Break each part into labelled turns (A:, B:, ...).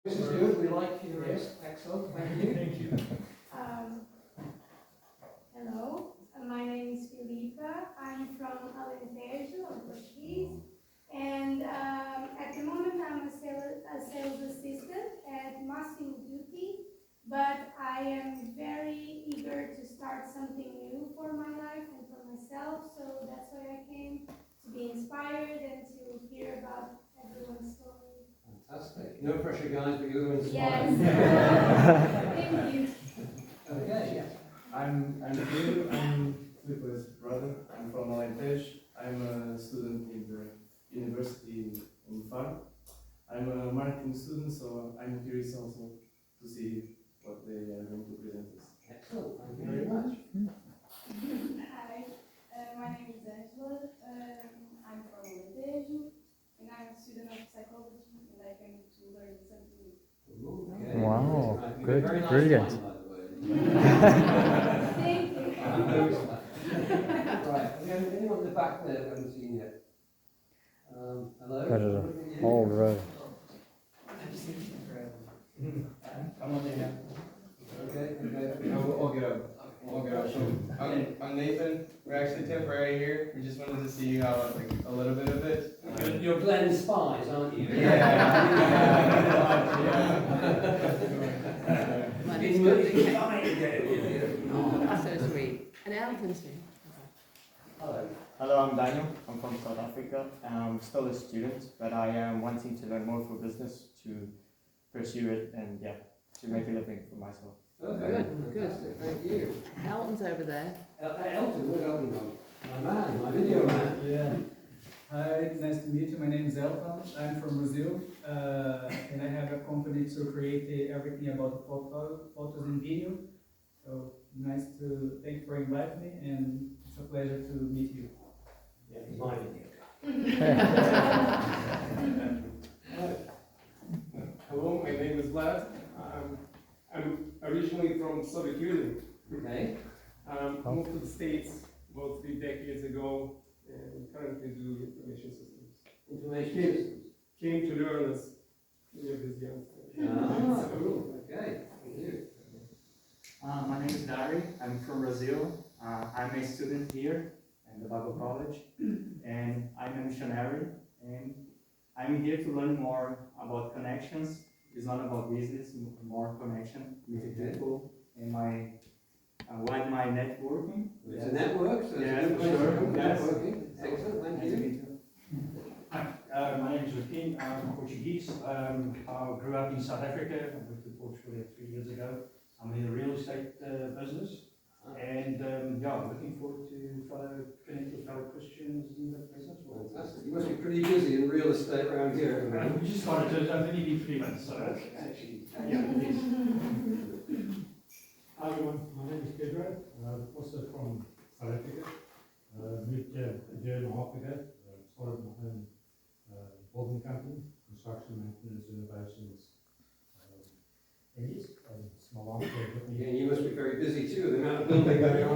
A: This is good, we like your excellent, thank you.
B: Thank you.
C: Hello, my name is Filipa. I'm from Alentejo, I'm Portuguese, and at the moment I'm a sales assistant at Massimo Duty, but I am very eager to start something new for my life and for myself, so that's why I came, to be inspired and to hear about everyone's story.
A: Fantastic. No pressure, guys, but you're inspired.
C: Yes. Thank you.
A: Okay.
D: I'm Pedro, I'm Filipa's brother. I'm from Alentejo. I'm a student in the university in Faro. I'm a marketing student, so I'm curious also to see what they are going to present us.
A: Excellent, thank you very much.
E: Hi, my name is Angela. I'm from Alentejo, and I'm a student of psychology, and I came to learn something new.
A: Okay.
F: Wow,
A: Right,
F: good,
A: very nice
F: brilliant.
A: line, by the way.
C: Thank you.
A: Right, anyone in the back there we haven't seen yet? Hello?
F: Got it all right.
D: Come on in.
A: Okay.
G: I'll get up. So I'm Nathan. We're actually temporary here. We just wanted to see how a little bit of it.
A: You're Glenn spies, aren't you?
H: Oh, that's so sweet. And Elton's here.
A: Hello.
I: Hello, I'm Daniel. I'm from South Africa. I'm still a student, but I am wanting to learn more for business to pursue it and to make a living for myself.
A: Okay,
H: Good.
A: fantastic, thank you.
H: Elton's over there.
A: Elton, where's Elton gone? My man, my video man.
B: Yeah. Hi, nice to meet you. My name is Elton. I'm from Brazil, and I have a company to create everything about photos and video. So nice to thank you for inviting me, and it's a pleasure to meet you.
A: Yeah, he's my video.
J: Hello, my name is Vlad. I'm originally from Soviet Union.
A: Okay.
J: Moved to the States about 3 decades ago and currently do information systems.
A: Information systems.
J: Came to learn as this young.
A: Ah, cool, okay, thank you.
K: My name is Dari. I'm from Brazil. I'm a student here at the Bible College, and I'm a missionary. And I'm here to learn more about connections. It's not about business, more connection with the people and widen my networking.
A: It's a network, so it's a good place
K: sure.
A: for
K: Yes.
A: networking. Excellent, thank you.
L: Hi, my name is Joaquin. I'm Portuguese. I grew up in South Africa. I moved to Portugal 3 years ago. I'm in the real estate business, and looking forward to connect with fellow Christians in the business world.
A: Fantastic. You must be pretty busy in real estate around here.
L: We just started to, I've only been 3 months, so it's actually, it is.
B: Hi everyone, my name is Pedro. Also from South Africa. Moved here a year and a half ago. Started my own building company, construction, maintenance, renovations. And yes, it's my life with me.
A: Again, you must be very busy too, the amount of building going on.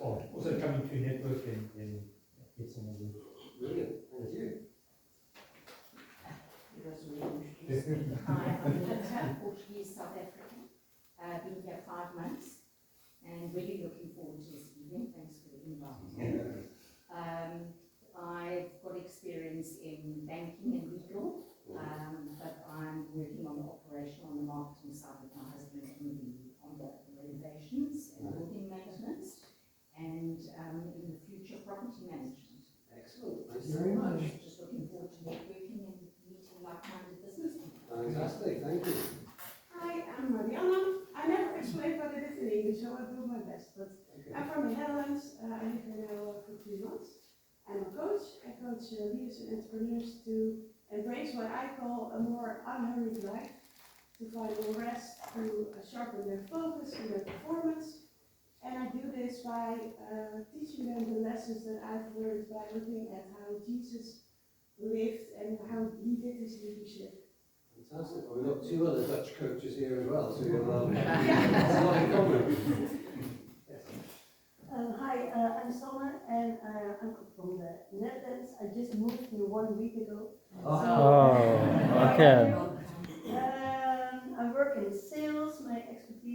B: Well, also coming to network and get some of the.
A: Brilliant, thank you.
E: Hi, I'm Linda, Portuguese, South African. Been here 5 months and really looking forward to this evening. Thanks for the invite. I've got experience in banking and legal, but I'm working on the operational and the marketing side with my husband on the renovations and building maintenance and in the future property management.
A: Excellent, thank you very much.
E: Just looking forward to networking and meeting like-minded business people.
A: Fantastic, thank you.
M: Hi, I'm Mariana. I never explained what it is in English, so I'll do my best. But I'm from the Netherlands. I live here now for 3 months. I'm a coach. I coach leaders and entrepreneurs to embrace what I call a more unhurried life, to find more rest, to sharpen their focus and their performance. And I do this by teaching them the lessons that I've learned by looking at how Jesus lived and how he did his leadership.
A: Fantastic. Well, we've got 2 other Dutch coaches here as well, so you'll have a lot in common.
M: Hi, I'm Sanne and I'm from the Netherlands. I just moved here 1 week ago.
F: Oh, okay.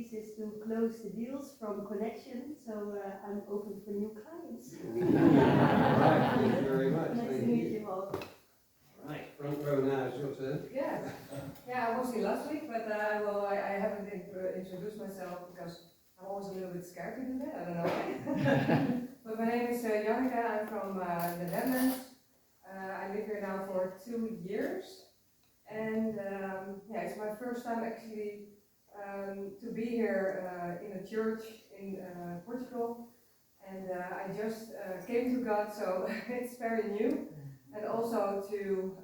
F: Portuguese is to close the deals from connection, so I'm open for new clients.
A: Right, thank you very much.
F: Nice
A: Thank
F: to meet
A: you.
F: you all.
A: Right, front row now, it's your turn.
N: Yeah, yeah, I was here last week, but I haven't introduced myself because I'm always a little bit scared to do that, I don't know. But my name is Janneke, I'm from the Netherlands. I live here now for 2 years. And yeah, it's my first time actually to be here in a church in Portugal. And I just came to God, so it's very new. And also to,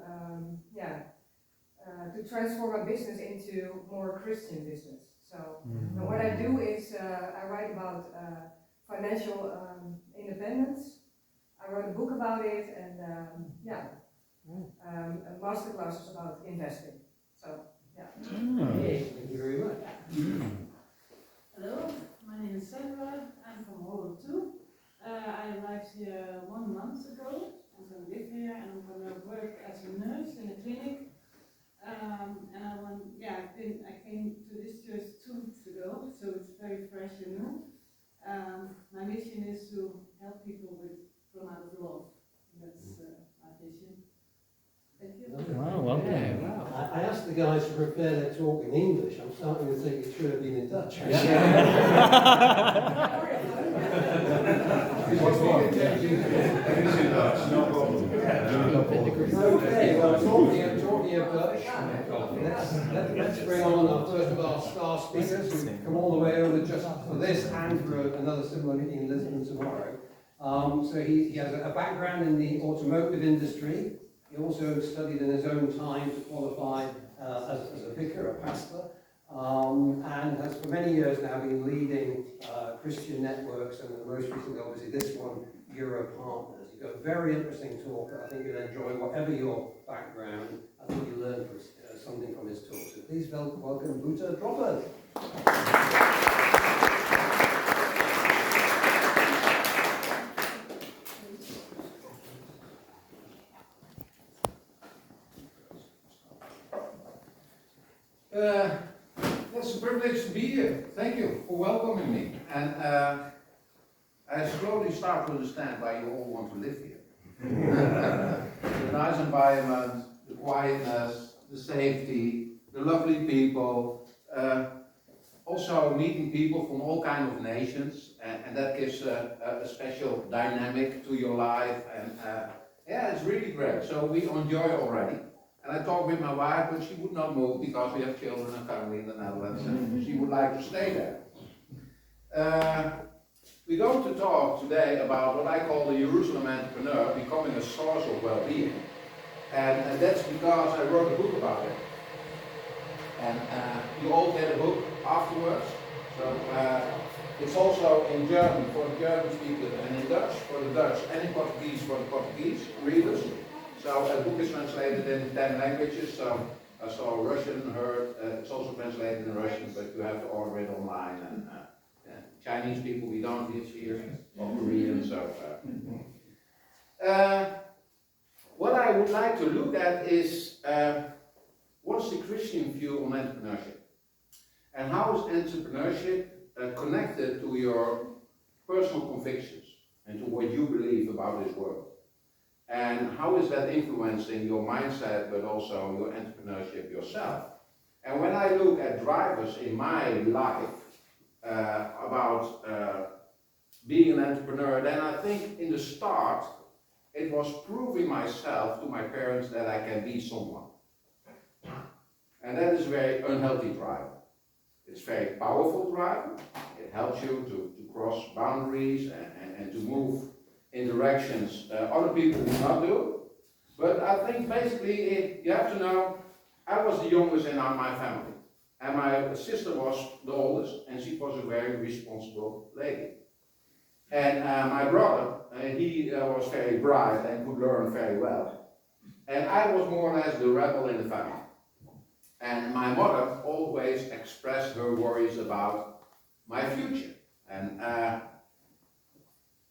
N: to transform my business into more Christian business. So and what I do is I write about financial independence. I wrote a book about it, and a masterclass about investing. So yeah.
A: Thank you very much.
O: Hello, my name is Sandra. I'm from Holland too. I arrived here 1 month ago. I'm going to live here and I'm going to work as a nurse in a clinic. I came to this church 2 weeks ago, so it's very fresh and new. My mission is to help people from out of love. That's my vision. Thank you.
A: Wow, well done. I asked the guys to prepare their talk in English. I'm starting to think it should have been in Dutch. Okay, well, talking of Dutch, let's bring on our first of our star speakers who come all the way over just for this and for another similar meeting in Lisbon tomorrow. So he has a background in the automotive industry. He also studied in his own time to qualify as a vicar, a pastor, and has for many years now been leading Christian networks, and most recently, obviously, this one, Europartners. He's got a very interesting talk that I think you'll enjoy, whatever your background. I think you'll learn something from his talk. So please welcome Boete Droppers.
P: It's a privilege to be here. Thank you for welcoming me. And I slowly start to understand why you all want to live here. The nice environment, the quietness, the safety, the lovely people, also meeting people from all kinds of nations, and that gives a special dynamic to your life. And yeah, it's really great. So we enjoy already. And I talked with my wife, but she would not move because we have children and family in the Netherlands, and she would like to stay there. We're going to talk today about what I call the Jerusalem entrepreneur, becoming a source of well-being. And that's because I wrote a book about it. And you all get a book afterwards. So it's also in German for the German speakers, and in Dutch for the Dutch, and in Portuguese for the Portuguese readers. So a book is translated in 10 languages. So I saw Russian, heard, it's also translated in Russian, but you have to order it online. And Chinese people we don't live here, or Korean. So what I would like to look at is what's the Christian view on entrepreneurship, and how is entrepreneurship connected to your personal convictions and to what you believe about this world. And how is that influencing your mindset, but also your entrepreneurship yourself? And when I look at drivers in my life about being an entrepreneur, then I think in the start, it was proving myself to my parents that I can be someone. And that is a very unhealthy driver. It's a very powerful driver. It helps you to cross boundaries and to move in directions other people would not do. But I think basically you have to know, I was the youngest in my family. And my sister was the oldest, and she was a very responsible lady. And my brother, he was very bright and could learn very well. And I was more or less the rebel in the family. And my mother always expressed her worries about my future.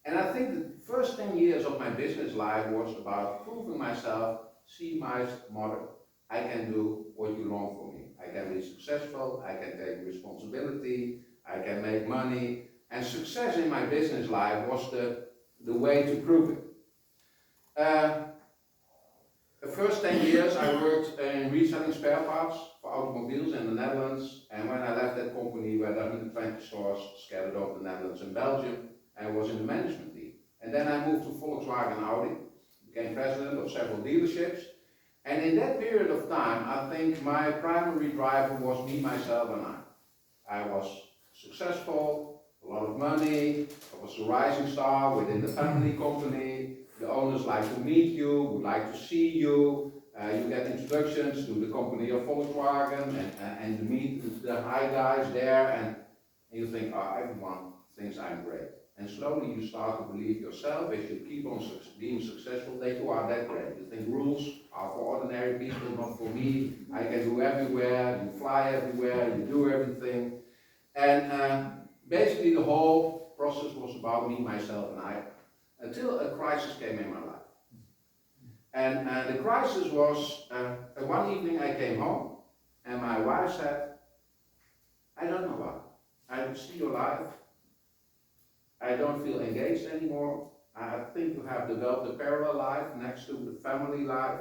P: And I think the first 10 years of my business life was about proving myself, see my mother, I can do what you long for me. I can be successful. successful, I can take responsibility, I can make money, and success in my business life was the way to prove it. The first 10 years I worked in reselling spare parts for automobiles in the Netherlands, and when I left that company we had 120 stores scattered over the Netherlands and Belgium, and I was in the management team. And then I moved to Volkswagen Audi, became president of several dealerships, and in that period of time I think my primary driver was me, myself and I. I was successful, a lot of money, I was a rising star within the family company. The owners like to meet you, would like to see you. You get introductions to the company of Volkswagen and to meet the high guys there, and you think, oh, everyone thinks I'm great. And slowly you start to believe yourself, if you keep on being successful, that you are that great. You think rules are for ordinary people, not for me. I can do everywhere, you fly everywhere, you do everything. And basically the whole process was about me, myself and I, until a crisis came in my life. And the crisis was, one evening I came home and my wife said, I don't know what, I see your life, I don't feel engaged anymore, I think you have developed a parallel life next to the family life,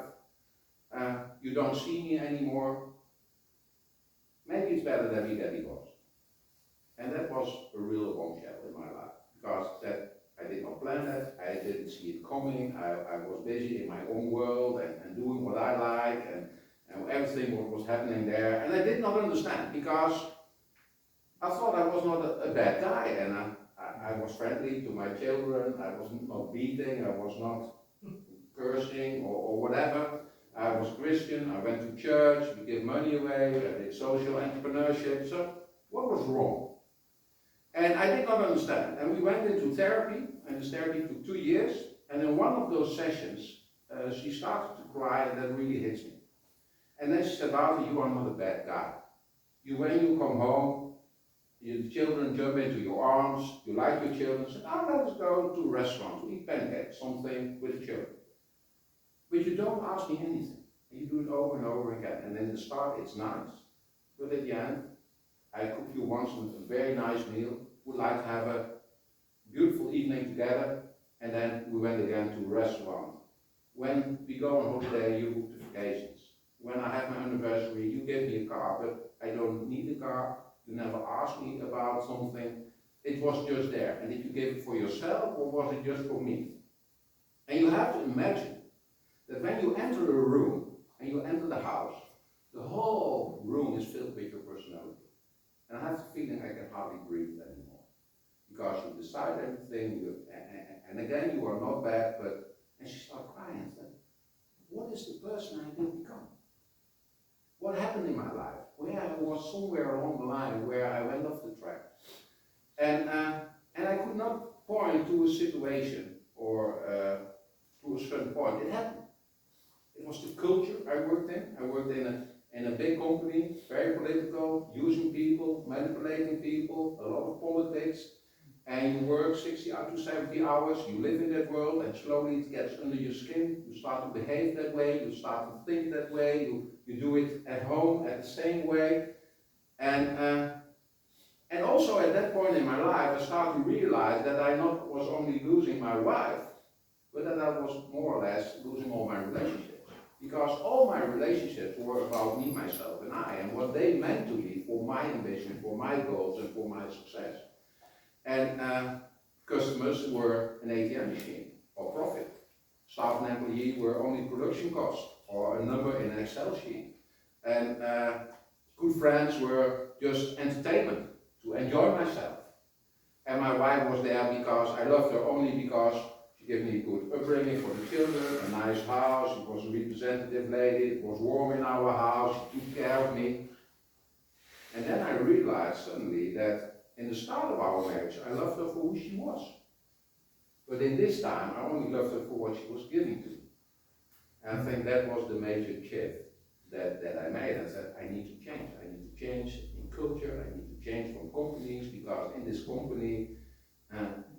P: you don't see me anymore, maybe it's better that we get divorced. And that was a real bombshell in my life, because I did not plan that, I didn't see it coming, I was busy in my own world and doing what I like and everything what was happening there, and I did not understand, because I thought I was not a bad guy, and I was friendly to my children, I was not beating, I was not cursing or whatever. I was Christian, I went to church, we gave money away, I did social entrepreneurship, so what was wrong? And I did not understand. And we went into therapy, and this therapy took 2 years, and in one of those sessions, she started to cry, and that really hits me. And then she said, Arthur, you are not a bad guy. When you come home, your children jump into your arms, you like your children, say, oh, let us go to a restaurant, to eat pancakes, something with the children. But you don't ask me anything. You do it over and over again. And in the start, it's nice. But at the end, I cook you once a very nice meal, would like to have a beautiful evening together, and then we went again to a restaurant. When we go on holiday, you book the vacations. When I have my anniversary, you give me a car, but I don't need a car. You never ask me about something. It was just there. And did you give it for yourself, or was it just for me? And you have to imagine that when you enter a room, and you enter the house, the whole room is filled with your personality. And I have the feeling I can hardly breathe anymore. Because you decide everything, and again, you are not bad, but, and she started crying and said, what is the person I did become? What happened in my life? Where I was somewhere along the line where I went off the track. And I could not point to a situation or to a certain point. It happened. It was the culture I worked in. I worked in a big company, very political, using people, manipulating people, a lot of politics, and you work 60 to 70 hours, you live in that world, and slowly it gets under your skin, you start to behave that way, you start to think that way, you do it at home at the same way, and also at that point in my life, I started to realize that I not was only losing my wife, but that I was more or less losing all my relationships. Because all my relationships were about me, myself, and I, and what they meant to me for my ambition, for my goals, and for my success. And customers were an ATM machine, or profit. Staff and employee were only production costs, or a number in an Excel sheet. And good friends were just entertainment, to enjoy myself. And my wife was there because I loved her only because she gave me a good upbringing for the children, a nice house, she was a representative lady, it was warm in our house, she took care of me. And then I realized suddenly that in the start of our marriage, I loved her for who she was. But in this time, I only loved her for what she was giving to me. And I think that was the major shift that I made. I said, I need to change. I need to change in culture, I need to change from companies, because in this company,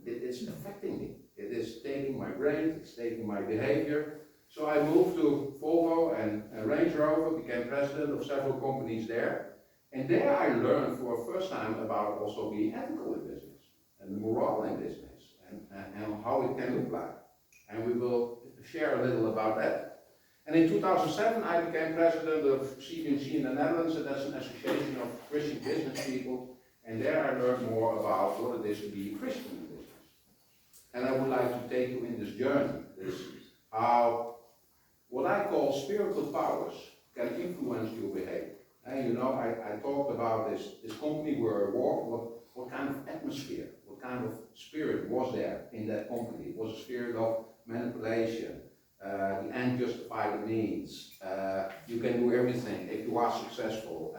P: it's affecting me. It is taking my brain, it's taking my behavior. So I moved to Volvo and Range Rover, became president of several companies there. And there I learned for the first time about also being ethical in business and the morale in business and how it can look like. And we will share a little about that. And in 2007 I became president of CBNC in the Netherlands, and that's an association of Christian business people. And there I learned more about what it is to be a Christian in business. And I would like to take you in this journey, this how what I call spiritual powers can influence your behavior. And you know, I talked about this company where I worked, what kind of atmosphere, what kind of spirit was there in that company. It was a spirit of manipulation, the end justify the means, you can do everything if you are successful.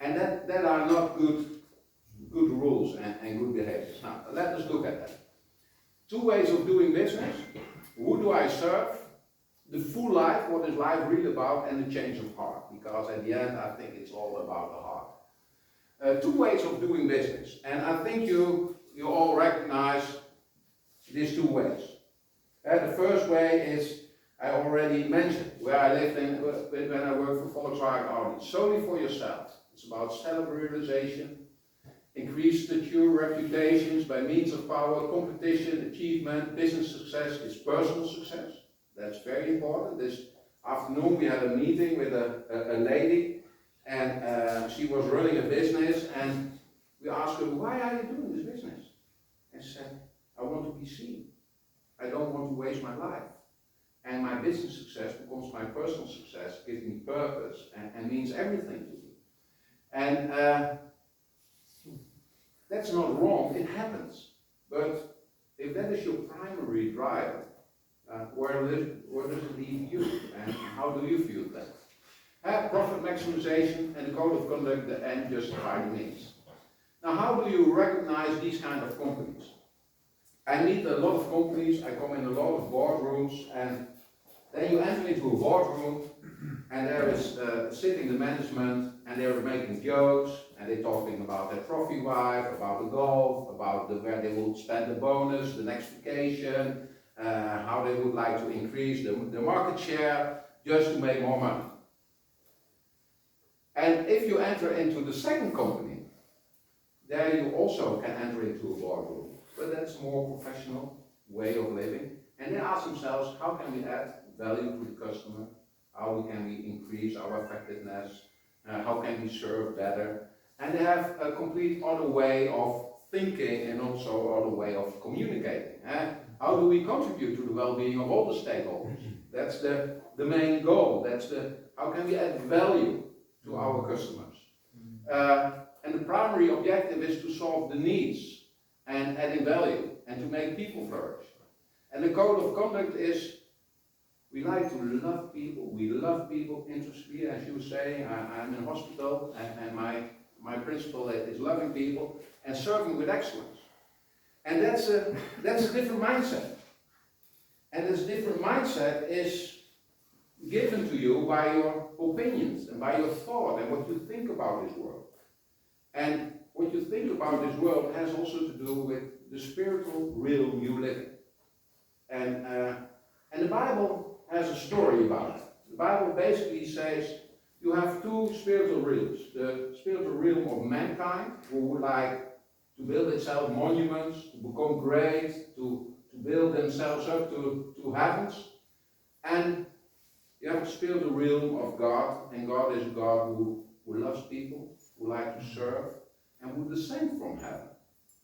P: And that are not good rules and good behaviors. Now, let us look at that. Two ways of doing business. Who do I serve? The full life, what is life really about, and the change of heart. Because at the end, I think it's all about the heart. Two ways of doing business. And I think you all recognize these two ways. The first way is, I already mentioned, where I lived in, when I worked for Volkswagen Audi. Solely for yourself. It's about self-realization, increased stature, reputations by means of power, competition, achievement, business success is personal success. That's very important. This afternoon we had a meeting with a lady, and she was running a business, and we asked her, why are you doing this business? And she said, I want to be seen. I don't want to waste my life. And my business success becomes my personal success, gives me purpose, and means everything to me. And that's not wrong, it happens. But if that is your primary driver, where does it leave you, and how do you feel that? Profit maximization and the code of conduct, the end justify the means. Now, how do you recognize these kind of companies? I meet a lot of companies, I come in a lot of boardrooms, and then you enter into a boardroom, and there is sitting the management, and they're making jokes, and they're talking about their trophy wife, about the golf, about where they will spend the bonus, the next vacation, how they would like to increase the market share just to make more money. And if you enter into the second company, there you also can enter into a boardroom, but that's a more professional way of living. And they ask themselves, how can we add value to the customer? How can we increase our effectiveness? How can we serve better? And they have a complete other way of thinking and also other way of communicating. How do we contribute to the well-being of all the stakeholders? That's the main goal. That's how can we add value to our customers? And the primary objective is to solve the needs and adding value and to make people flourish. And the code of conduct is, we like to love people. We love people intrinsically, as you say. I'm in hospital, and my principle is loving people and serving with excellence. And that's a different mindset. And this different mindset is given to you by your opinions and by your thought and what you think about this world. And what you think about this world has also to do with the spiritual realm you live in. And the Bible has a story about it. The Bible basically says you have two spiritual realms. The spiritual realm of mankind, who would like to build itself monuments, to become great, to build themselves up to heavens. And you have the spiritual realm of God, and God is a God who loves people, who like to serve, and who descend from heaven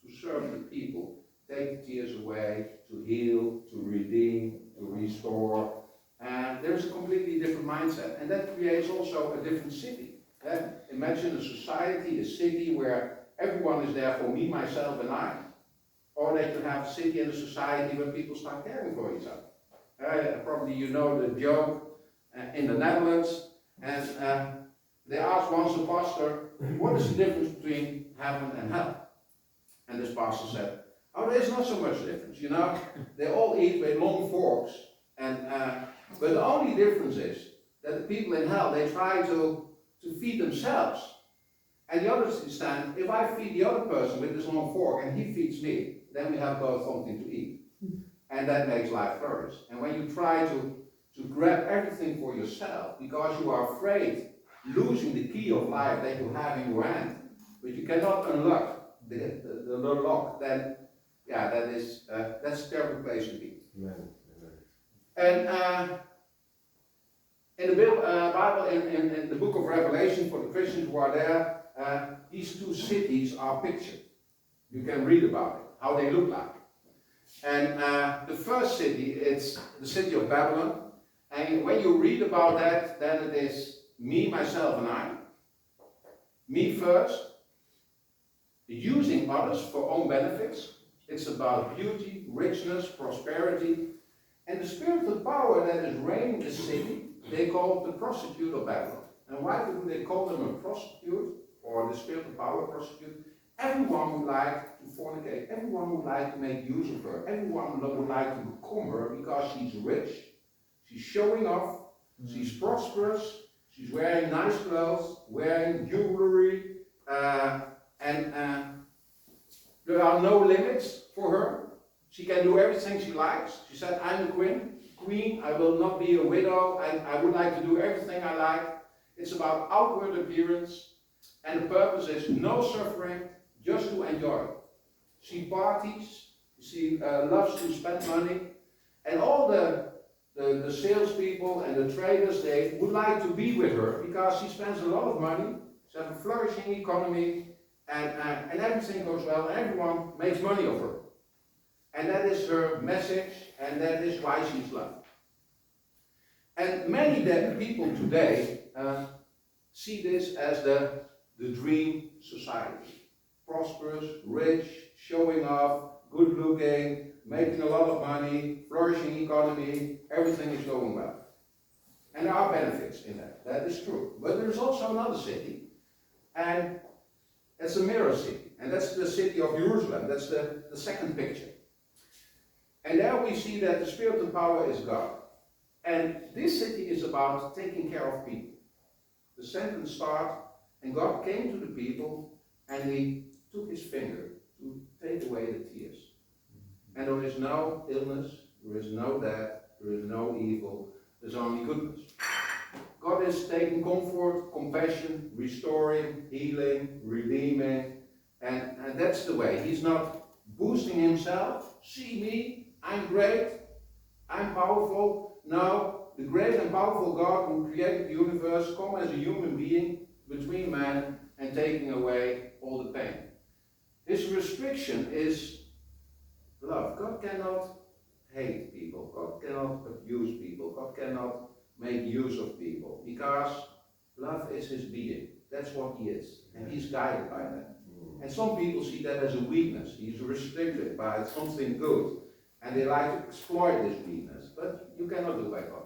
P: to serve the people, take the tears away, to heal, to redeem, to restore. And there's a completely different mindset, and that creates also a different city. Imagine a society, a city where everyone is there for me, myself, and I. Or that you have a city and a society where people start caring for each other. Probably you know the joke in the Netherlands, and they asked once a pastor, what is the difference between heaven and hell? And this pastor said, oh, there's not so much difference, you know. They all eat with long forks, and but the only difference is that the people in hell, they try to feed themselves. And the other stand, if I feed the other person with this long fork and he feeds me, then we have both something to eat. And that makes life flourish. And when you try to grab everything for yourself because you are afraid losing the key of life that you have in your hand, but you cannot unlock the lock, then yeah, that's a terrible place to be.
A: Amen.
P: And in the Bible, in the book of Revelation, for the Christians who are there, these two cities are pictured. You can read about it, how they look like. And the first city, it's the city of Babylon. And when you read about that, then it is me, myself, and I. Me first, using others for own benefits. It's about beauty, richness, prosperity. And the spiritual power that is reigning in the city, they call it the prostitute of Babylon. And why do they call them a prostitute, or the spiritual power prostitute? Everyone would like to fornicate. Everyone would like to make use of her. Everyone would like to become her because she's rich. She's showing off. She's prosperous. She's wearing nice clothes, wearing jewelry, and there are no limits for her. She can do everything she likes. She said, I'm the queen. I will not be a widow. I would like to do everything I like. It's about outward appearance. And the purpose is no suffering, just to enjoy. She parties. She loves to spend money. And all the salespeople and the traders, they would like to be with her because she spends a lot of money. She has a flourishing economy. And everything goes well. And everyone makes money of her. And that is her message, and that is why she's loved. And many people today see this as the dream society. Prosperous, rich, showing off, good looking, making a lot of money, flourishing economy, everything is going well. And there are benefits in that. That is true. But there's also another city, and it's a mirror city. And that's the city of Jerusalem. That's the second picture. And there we see that the spiritual power is God. And this city is about taking care of people. The sentence starts, and God came to the people, and he took his finger to take away the tears. And there is no illness, there is no death, there is no evil, there's only goodness. God is taking comfort, compassion, restoring, healing, redeeming, and that's the way. He's not boosting himself. See me, I'm great, I'm powerful. No, the great and powerful God who created the universe come as a human being between man and taking away all the pain. His restriction is love. God cannot hate people. God cannot abuse people. God cannot make use of people because love is his being. That's what he is. And he's guided by that. And some people see that as a weakness. He's restricted by something good. And they like to exploit this weakness. But you cannot do by God.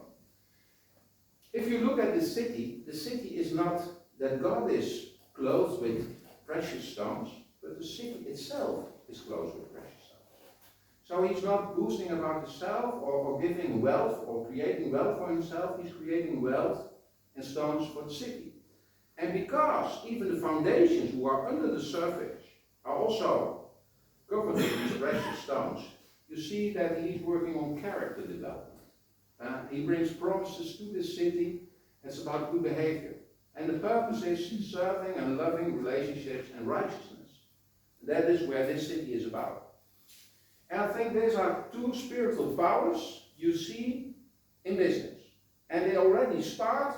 P: If you look at the city is not that God is clothed with precious stones, but the city itself is clothed with precious stones. So he's not boasting about himself or giving wealth or creating wealth for himself. He's creating wealth and stones for the city. And because even the foundations who are under the surface are also covered with these precious stones, you see that he's working on character development. He brings promises to the city. It's about good behavior. And the purpose is serving and loving relationships and righteousness. That is where this city is about. And I think these are two spiritual powers you see in business. And they already start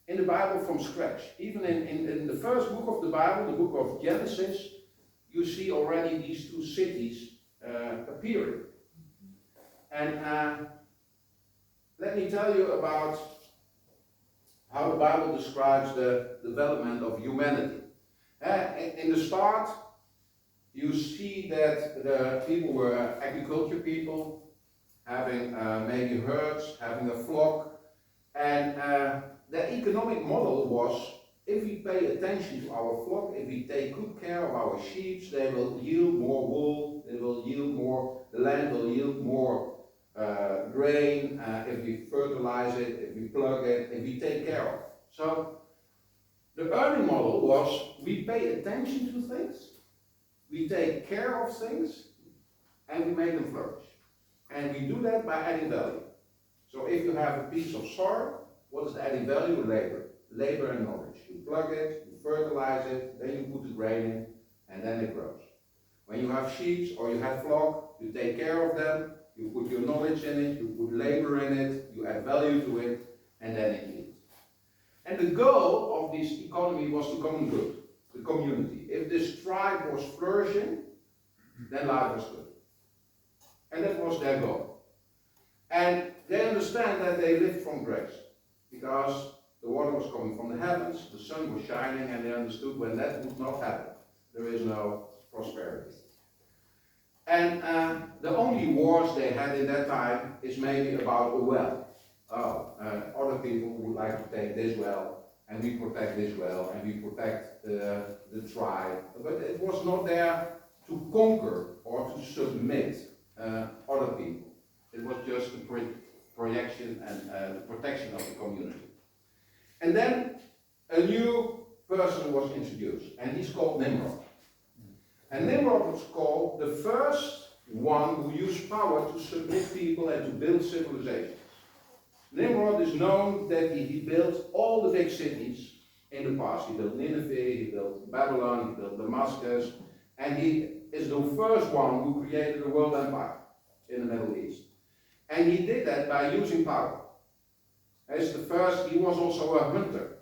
P: in the Bible from scratch. Even in the first book of the Bible, the book of Genesis, you see already these two cities appearing. And let me tell you about how the Bible describes the development of humanity. In the start, you see that the people were agriculture people, having maybe herds, having a flock, and the economic model was, if we pay attention to our flock, if we take good care of our sheep, they will yield more wool, they will yield more, the land will yield more grain, if we fertilize it, if we plug it, if we take care of it. So the earning model was, we pay attention to things, we take care of things, and we make them flourish. And we do that by adding value. So if you have a piece of soil, what is the adding value? Labor and knowledge. storage. You plug it, you fertilize it, then you put the grain in, and then it grows. When you have sheep or you have flock, you take care of them, you put your knowledge in it, you put labor in it, you add value to it, and then it yields. And the goal of this economy was the common good, the community. If this tribe was flourishing, then life was good. And that was their goal. And they understand that they lived from grace, because the water was coming from the heavens, the sun was shining, and they understood when that would not happen, there is no prosperity. And the only wars they had in that time is maybe about a well. Other people would like to take this well, and we protect this well, and we protect the tribe. But it was not there to conquer or to submit other people. It was just the projection and the protection of the community. And then a new person was introduced, and he's called Nimrod. And Nimrod was called the first one who used power to submit people and to build civilizations. Nimrod is known that he built all the big cities in the past. He built Nineveh, he built Babylon, he built Damascus, and he is the first one who created a world empire in the Middle East. And he did that by using power. As the first, he was also a hunter.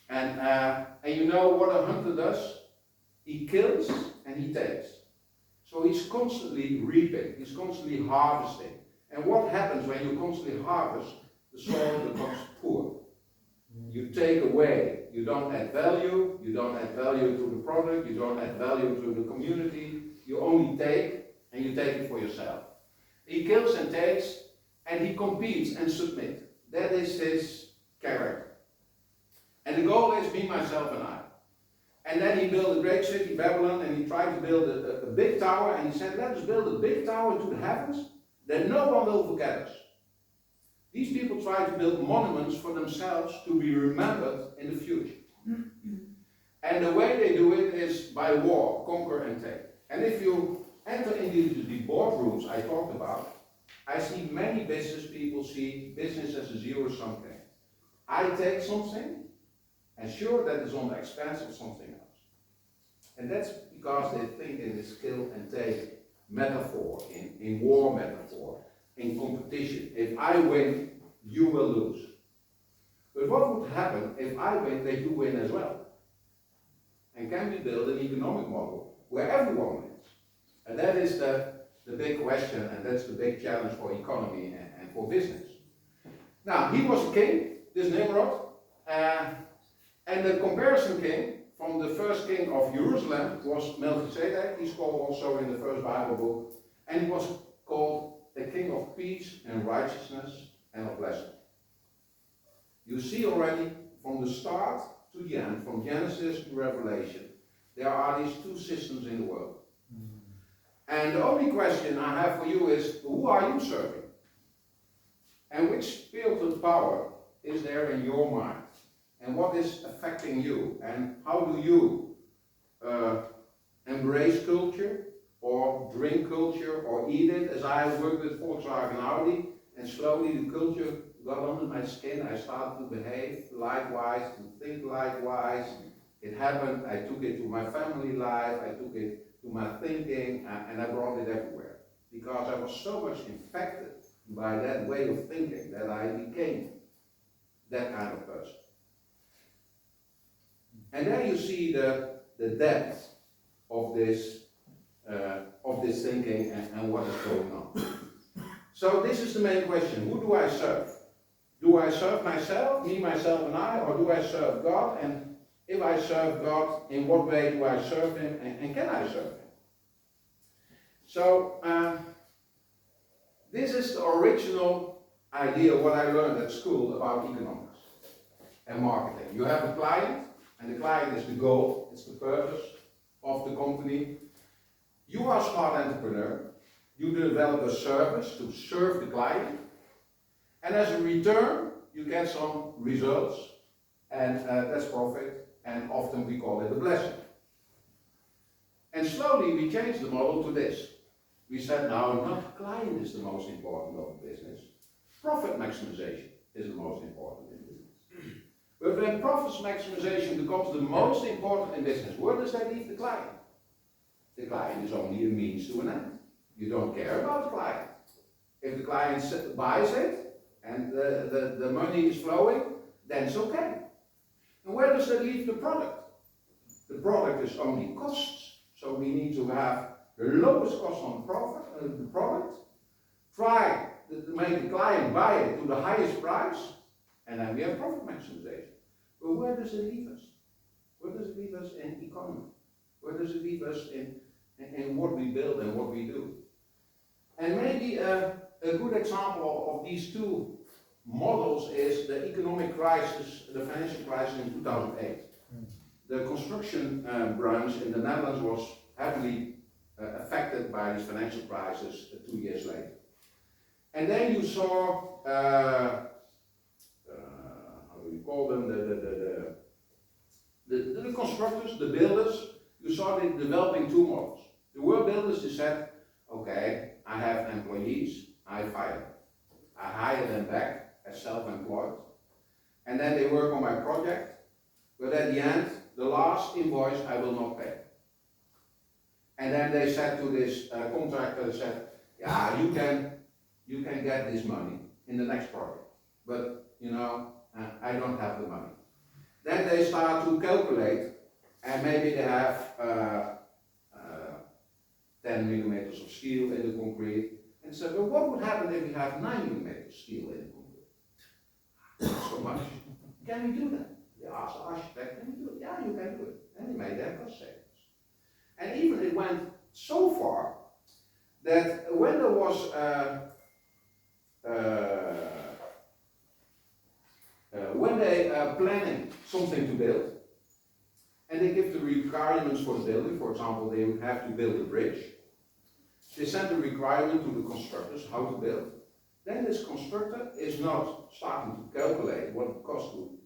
P: And you know what a hunter does? He kills and he takes. So he's constantly reaping, he's constantly harvesting. And what happens when you constantly harvest? The soil becomes poor. You take away, you don't add value to the product, you don't add value to the community, you only take, and you take it for yourself. He kills and takes, and he competes and submits. That is his character. And the goal is me, myself, and I. And then he built a great city, Babylon, and he tried to build a big tower, and he said, let us build a big tower to the heavens, then no one will forget us. These people try to build monuments for themselves to be remembered in the future. And the way they do it is by war, conquer and take. And if you enter into the boardrooms I talked about, I see many business people see business as a zero-sum game. I take something, and sure, that is on the expense of something else. And that's because they think in this kill and take metaphor, in war metaphor, in competition. If I win, you will lose. But what would happen if I win, that you win as well? And can we build an economic model where everyone wins? And that is the big question, and that's the big challenge for economy and for business. Now, he was a king, this Nimrod, and the comparison king from the first king of Jerusalem was Melchizedek. He's called also in the first Bible book, and he was called the king of peace and righteousness and of blessing. You see already from the start to the end, from Genesis to Revelation, there are these two systems in the world. And the only question I have for you is, who are you serving? And which spiritual power is there in your mind? And what is affecting you? And how do you embrace culture, or drink culture, or eat it? As I worked with Volkswagen Audi, and slowly the culture got under my skin. I started to behave likewise, to think likewise. It happened, I took it to my family life, I took it to my thinking, and I brought it everywhere. Because I was so much infected by that way of thinking that I became that kind of person. And there you see the depth of this thinking and what is going on. So this is the main question: who do I serve? Do I serve myself, me, myself, and I, or do I serve God? And if I serve God, in what way do I serve Him, and can I serve Him? So this is the original idea what I learned at school about economics and marketing. You have a client, and the client is the goal, it's the purpose of the company. You are a smart entrepreneur. You develop a service to serve the client, and as a return, you get some results, and that's profit, and often we call it a blessing. And slowly we changed the model to this. We said now, not the client is the most important of business. Profit maximization is the most important in business. But when profit maximization becomes the most important in business, where does that leave the client? The client is only a means to an end. You don't care about the client. If the client buys it and the money is flowing, then it's okay. And where does that leave the product? The product is only costs. So we need to have the lowest cost on the product, try to make the client buy it to the highest price, and then we have profit maximization. But where does it leave us? Where does it leave us in economy? Where does it leave us in what we build and what we do? And maybe a good example of these two models is the economic crisis, the financial crisis in 2008. The construction branch in the Netherlands was heavily affected by this financial crisis 2 years later. And then you saw, how do we call them, the constructors, the builders, you saw them developing two models. There were builders who said, okay, I have employees, I fire them. I hire them back as self-employed, and then they work on my project, but at the end, the last invoice I will not pay. And then they said to this contractor, they said, yeah, you can get this money in the next project, but you know, I don't have the money. Then they start to calculate, and maybe they have 10 millimeters of steel in the concrete, and said, well, what would happen if we have 9 millimeters steel in the concrete? Not so much. Can we do that? They asked the architect, can we do it? Yeah, you can do it. And they made their cost savings. And even it went so far that when there was when they planning something to build, and they give the requirements for the building, for example, they would have to build a bridge. They send the requirement to the constructors how to build. Then this constructor is not starting to calculate what it costs to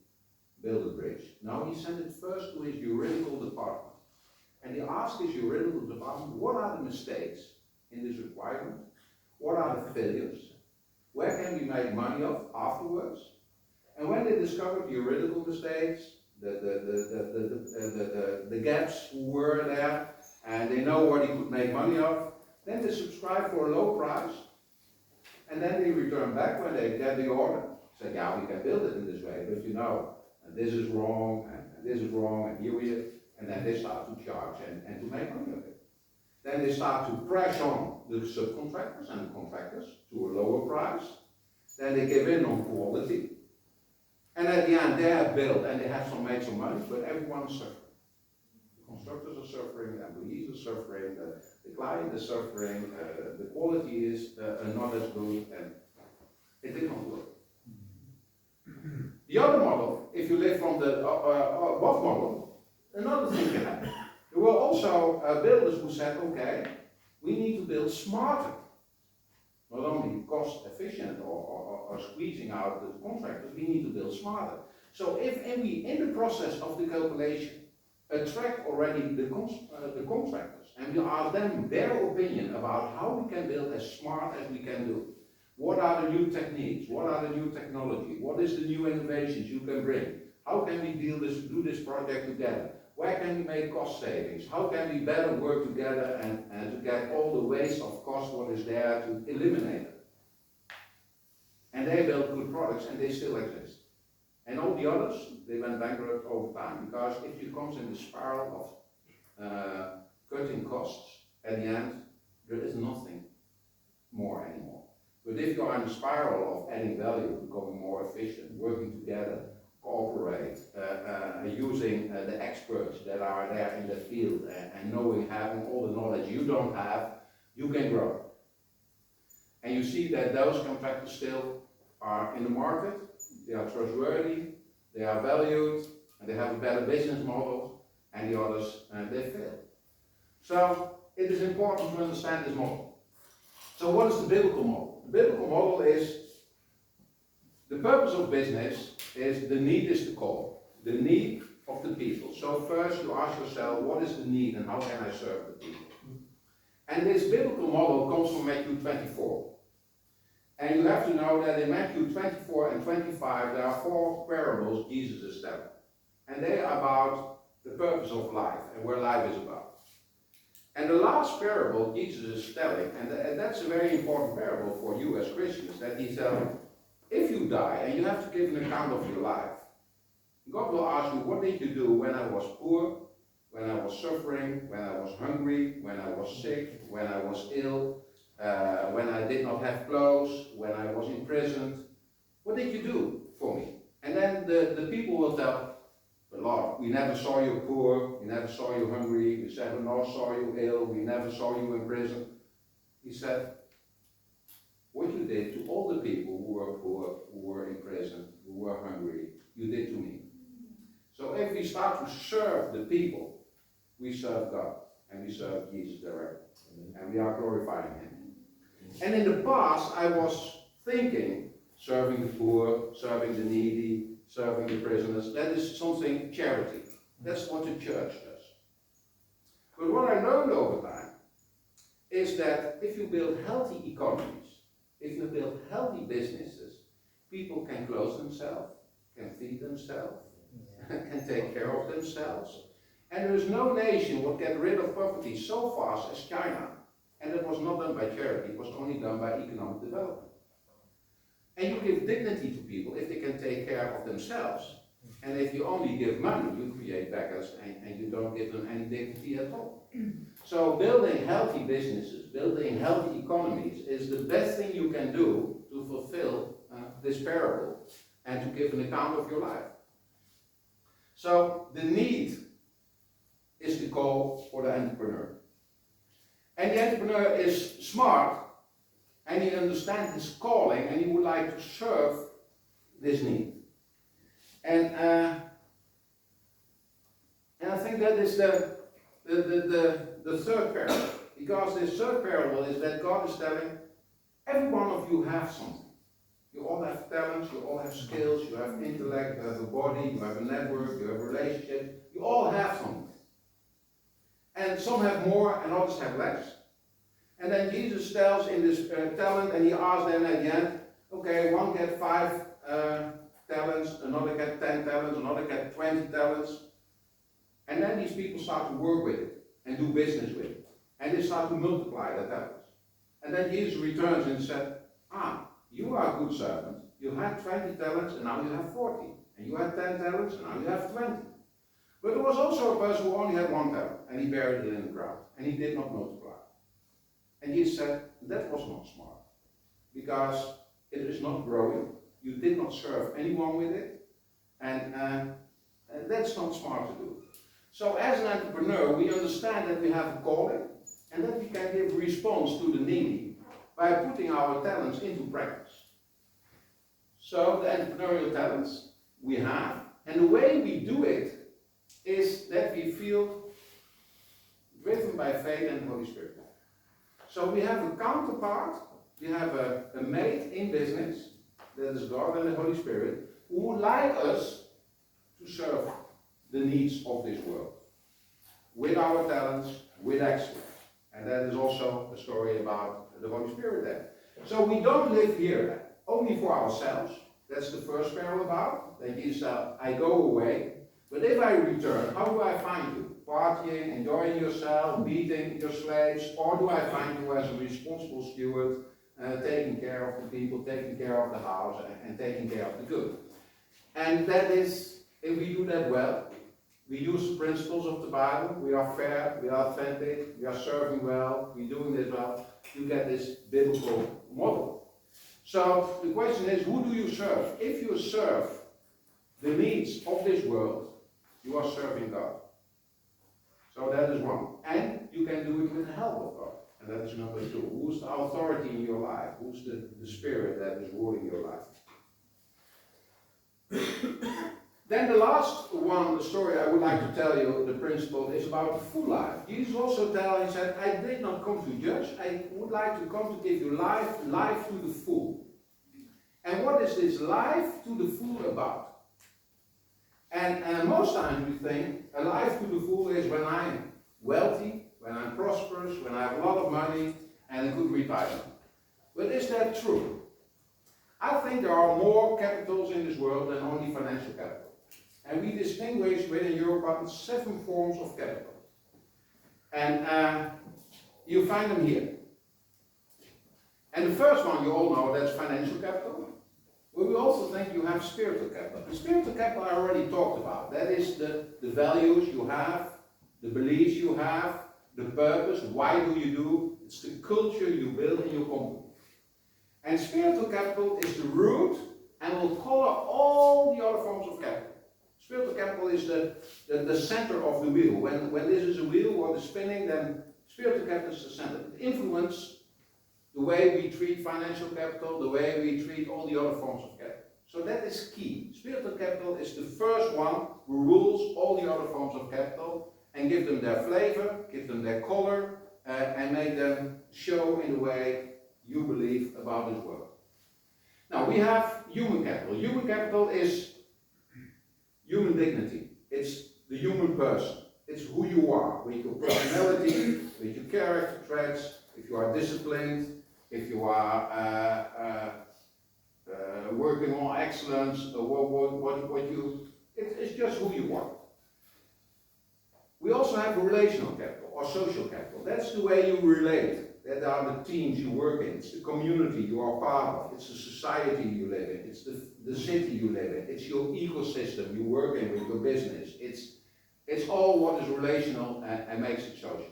P: build a bridge. No, he sent it first to his juridical department. And he asked his juridical department, what are the mistakes in this requirement? What are the failures? Where can we make money off afterwards? And when they discovered the juridical mistakes, the gaps who were there, and they know what he could make money off, then they subscribe for a low price, and then they return back when they get the order. Say, yeah, we can build it in this way, but you know, and this is wrong, and this is wrong, and here we are, and then they start to charge and to make money of it. Then they start to press on the subcontractors and the contractors to a lower price. Then they give in on quality. And at the end, they have built and they have made some money, but everyone is suffering. The constructors are suffering, the employees are suffering, the client is suffering, the quality is not as good, and it did not work. The other model, if you live from the above model, another thing can happen. There were also builders who said, okay, we need to build smarter. Not only cost efficient or squeezing out the contractors, we need to build smarter. So if we, in the process of the calculation, attract already the contractors and we ask them their opinion about how we can build as smart as we can do. What are the new techniques? What are the new technology? What is the new innovations you can bring? How can we do this project together? Where can we make cost savings? How can we better work together and to get all the waste of cost what is there to eliminate it? And they built good products and they still exist. And all the others, they went bankrupt over time because if you come in the spiral of cutting costs, at the end, there is nothing more anymore. But if you are in the spiral of adding value, becoming more efficient, working together, cooperate, using the experts that are there in the field and knowing, having all the knowledge you don't have, you can grow. And you see that those contractors still are in the market, they are trustworthy, they are valued, and they have a better business model, and the others, they fail. So it is important to understand this model. So what is the biblical model? The biblical model is the purpose of business is the need is the call, the need of the people. So first you ask yourself, what is the need and how can I serve the people? And this biblical model comes from Matthew 24. And you have to know that in Matthew 24 and 25, there are 4 parables Jesus is telling. And they are about the purpose of life and where life is about. And the last parable Jesus is telling, and that's a very important parable for you as Christians, that he said, if you die and you have to give an account of your life, God will ask you, what did you do when I was poor, when I was suffering, when I was hungry, when I was sick, when I was ill, when I did not have clothes, when I was imprisoned? What did you do for me? And then the people will tell, but Lord, we never saw you poor, we never saw you hungry, we never saw you ill, we never saw you in prison. He said, what you did to all the people who were poor, who were in prison, who were hungry, you did to me. So if we start to serve the people, we serve God, and we serve Jesus directly, and we are glorifying Him. And in the past, I was thinking, serving the poor, serving the needy, serving the prisoners, that is something charity. That's what the church does. But what I learned over time is that if you build healthy economies, if you build healthy businesses, people can clothe themselves, can feed themselves, can take care of themselves. And there is no nation would get rid of poverty so fast as China. And it was not done by charity, it was only done by economic development. And you give dignity to people if they can take care of themselves. And if you only give money, you create beggars and you don't give them any dignity at all. So building healthy businesses, building healthy economies is the best thing you can do to fulfill this parable and to give an account of your life. So the need is the call for the entrepreneur. And the entrepreneur is smart and he understands his calling and he would like to serve this need. And I think that is the third parable. Because this third parable is that God is telling, every one of you have something. You all have talents, you all have skills, you have intellect, you have a body, you have a network, you have a relationship. You all have something. And some have more and others have less. And then Jesus tells in this talent, and he asks them at the end, okay, one get 5 talents, another get 10 talents, another get 20 talents. And then these people start to work with it and do business with it. And they start to multiply the talents. And then Jesus returns and said, you are a good servant. You had 20 talents and now you have 40. And you had 10 talents and now you have 20. But there was also a person who only had 1 talent and he buried it in the ground. And he did not multiply. And Jesus said, that was not smart. Because it is not growing. You did not serve anyone with it. And that's not smart to do. So as an entrepreneur, we understand that we have a calling and that we can give response to the needy by putting our talents into practice. So the entrepreneurial talents we have, and the way we do it is that we feel driven by faith and the Holy Spirit. So we have a counterpart, we have a mate in business, that is God and the Holy Spirit, who would like us to serve the needs of this world with our talents, with excellence. And that is also a story about the Holy Spirit there. So we don't live here only for ourselves. That's the first parable about, that Jesus said, I go away, but if I return, how do I find you? Partying, enjoying yourself, beating your slaves, or do I find you as a responsible steward, taking care of the people, taking care of the house, and taking care of the good? And that is, if we do that well, we use the principles of the Bible, we are fair, we are authentic, we are serving well, we're doing this well, you get this biblical model. So the question is, who do you serve? If you serve the needs of this world, you are serving God. So that is one. And you can do it with the help of God. And that is number 2. Who's the authority in your life? Who's the spirit that is ruling your life? Then the last one, the story I would like to tell you, the principle, is about the full life. Jesus also he said, I did not come to judge, I would like to come to give you life, life to the full. And what is this life to the full about? And most times we think a life to the full is when I'm wealthy, when I'm prosperous, when I have a lot of money and a good retirement. But is that true? I think there are more capitals in this world than only financial capital. And we distinguish within Europartners 7 forms of capital. And you find them here. And the first one you all know, that's financial capital. But we also think you have spiritual capital. And spiritual capital I already talked about. That is the values you have, the beliefs you have, the purpose, why do you do. It's the culture you build in your company. And spiritual capital is the root and will color all the other forms of capital. Spiritual capital is the center of the wheel. When this is a wheel, what is spinning, then spiritual capital is the center. It influences the way we treat financial capital, the way we treat all the other forms of capital. So that is key. Spiritual capital is the first one who rules all the other forms of capital and give them their flavor, give them their color, and make them show in the way you believe about this world. Now we have human capital. Human capital is human dignity. It's the human person. It's who you are, with your personality, with your character traits, if you are disciplined, if you are working on excellence, it's just who you are. We also have relational capital or social capital. That's the way you relate. That are the teams you work in. It's the community you are part of. It's the society you live in. It's the city you live in. It's your ecosystem you work in with your business. It's all what is relational and makes it social.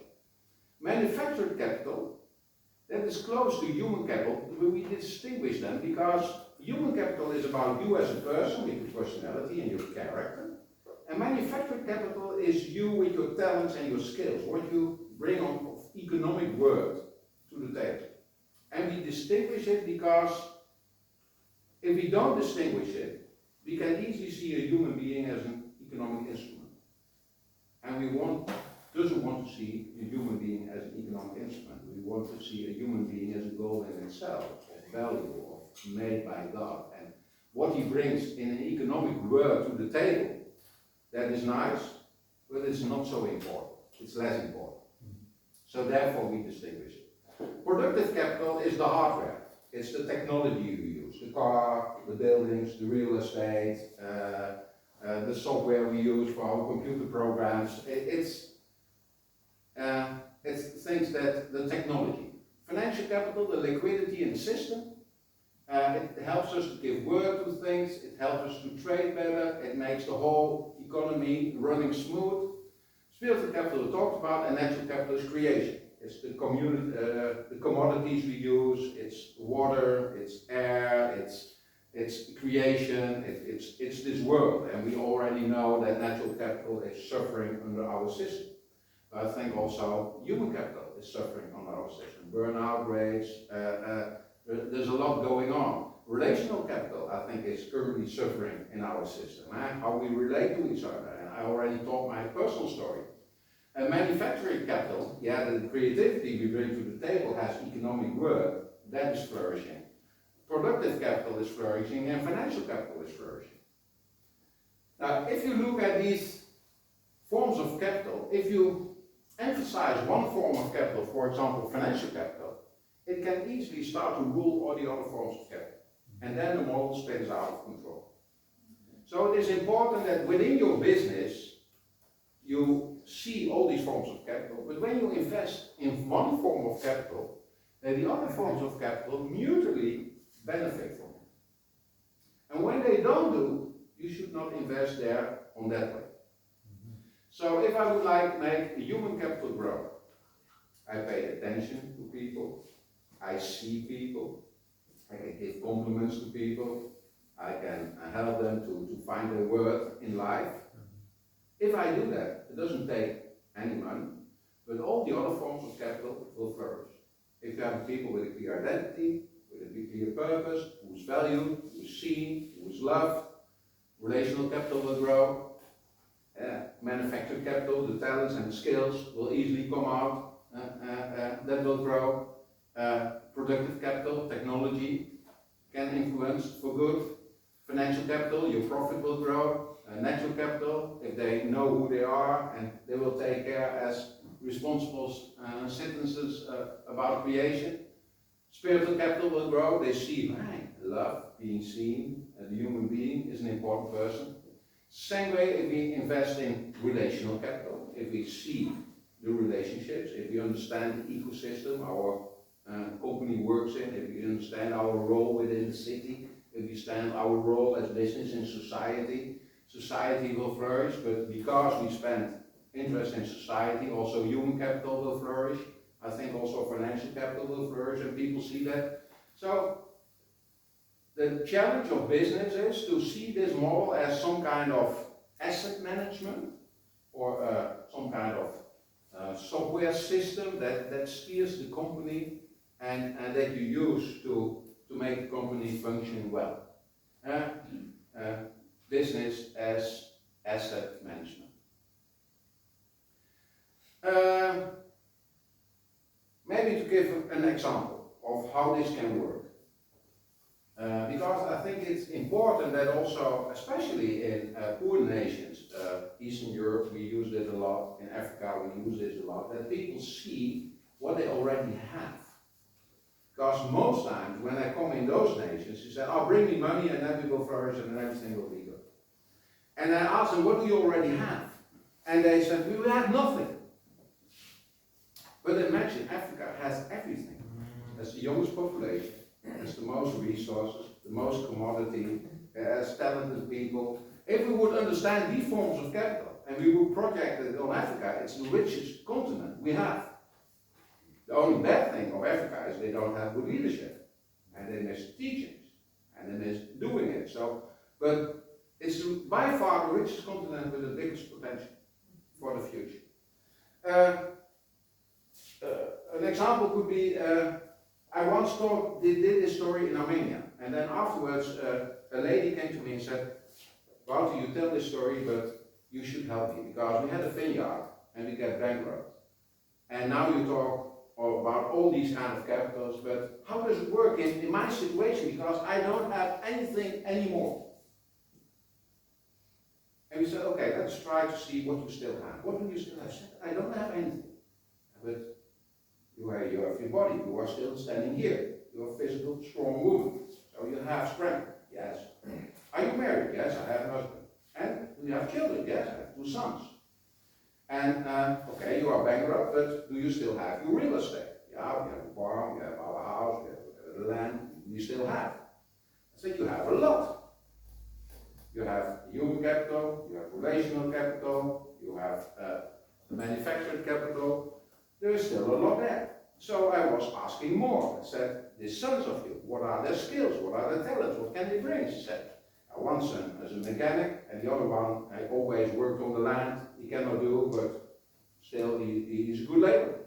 P: Manufactured capital, that is close to human capital, but we distinguish them because human capital is about you as a person with your personality and your character. And manufactured capital is you with your talents and your skills, what you bring on of economic worth to the table. And we distinguish it because if we don't distinguish it, we can easily see a human being as an economic instrument. And we doesn't want to see a human being as an economic instrument. We want to see a human being as a goal in itself, of value, of made by God. And what he brings in an economic world to the table, that is nice, but it's not so important. It's less important. So therefore we distinguish it. Productive capital is the hardware. It's the technology you use. The car, the buildings, the real estate, the software we use for our computer programs. It's things that the technology. Financial capital, the liquidity in the system. It helps us to give word to things. It helps us to trade better. It makes the whole economy running smooth. Spiritual capital we talked about, and natural capital is creation. It's the community, the commodities we use. It's water. It's air. It's creation. It's this world, and we already know that natural capital is suffering under our system. But I think also human capital is suffering under our system. Burnout rates. There's a lot going on. Relational capital, I think, is currently suffering in our system. How we relate to each other, and I already told my personal story. And manufacturing capital, yeah, the creativity we bring to the table has economic worth. That is flourishing. Productive capital is flourishing, and financial capital is flourishing. Now, if you look at these forms of capital, if you emphasize one form of capital, for example, financial capital, it can easily start to rule all the other forms of capital. And then the model spins out of control. So it is important that within your business, you see all these forms of capital, but when you invest in one form of capital, then the other forms of capital mutually benefit from it. And when they don't do, you should not invest there on that way. So if I would like to make human capital grow, I pay attention to people, I see people, I can give compliments to people, I can help them to find their worth in life. If I do that, it doesn't take any money, but all the other forms of capital will flourish. If you have people with a clear identity, with a clear purpose, who is valued, who is seen, who is loved, relational capital will grow. Manufactured capital, the talents and the skills will easily come out, that will grow. Productive capital, technology can influence for good. Financial capital, your profit will grow. Natural capital, if they know who they are and they will take care as responsible citizens about creation. Spiritual capital will grow. They see, man, love, being seen, the human being is an important person. Same way if we invest in relational capital, if we see the relationships, if we understand the ecosystem our company works in, if we understand our role within the city, if we understand our role as business in society, society will flourish, but because we spend interest in society, also human capital will flourish. I think also financial capital will flourish, and people see that. So the challenge of business is to see this model as some kind of asset management or some kind of software system that steers the company and that you use to make the company function well. Business as asset management. Maybe to give an example of how this can work. Because I think it's important that also, especially in poor nations, Eastern Europe, we use it a lot, in Africa we use it a lot, that people see what they already have. Because most times when I come in those nations, you say, oh, bring me money and then we will flourish and then everything will be good. And I ask them, what do you already have? And they said, we have nothing. But imagine, Africa has everything. Has the youngest population, has the most resources, the most commodity, has talented people. If we would understand these forms of capital, and we would project it on Africa, it's the richest continent we have. The only bad thing of Africa is they don't have good leadership, and they miss teachings, and they miss doing it. So, but it's by far the richest continent with the biggest potential for the future. An example could be, I once did this story in Armenia, and then afterwards a lady came to me and said, Wouter, you tell this story, but you should help me, because we had a vineyard and we get bankrupt. And now you talk about all these kind of capitals, but how does it work in my situation, because I don't have anything anymore. And we said, okay, let's try to see what you still have. What do you still have? I said, I don't have anything. But you have your body, you are still standing here. You're a physical, strong woman. So you have strength. Yes. Are you married? Yes, I have a husband. And do you have children? Yes, I have 2 sons. And okay, you are bankrupt, but do you still have your real estate? Yeah, we have a farm, we have our house, we have the land, we still have. I said, you have a lot. You have human capital, you have relational capital, you have manufactured capital. There is still a lot there. So I was asking more. I said, the sons of you, what are their skills? What are their talents? What can they bring? She said, one son is a mechanic, and the other one, I always worked on the land. He cannot do, but still he is a good laborer.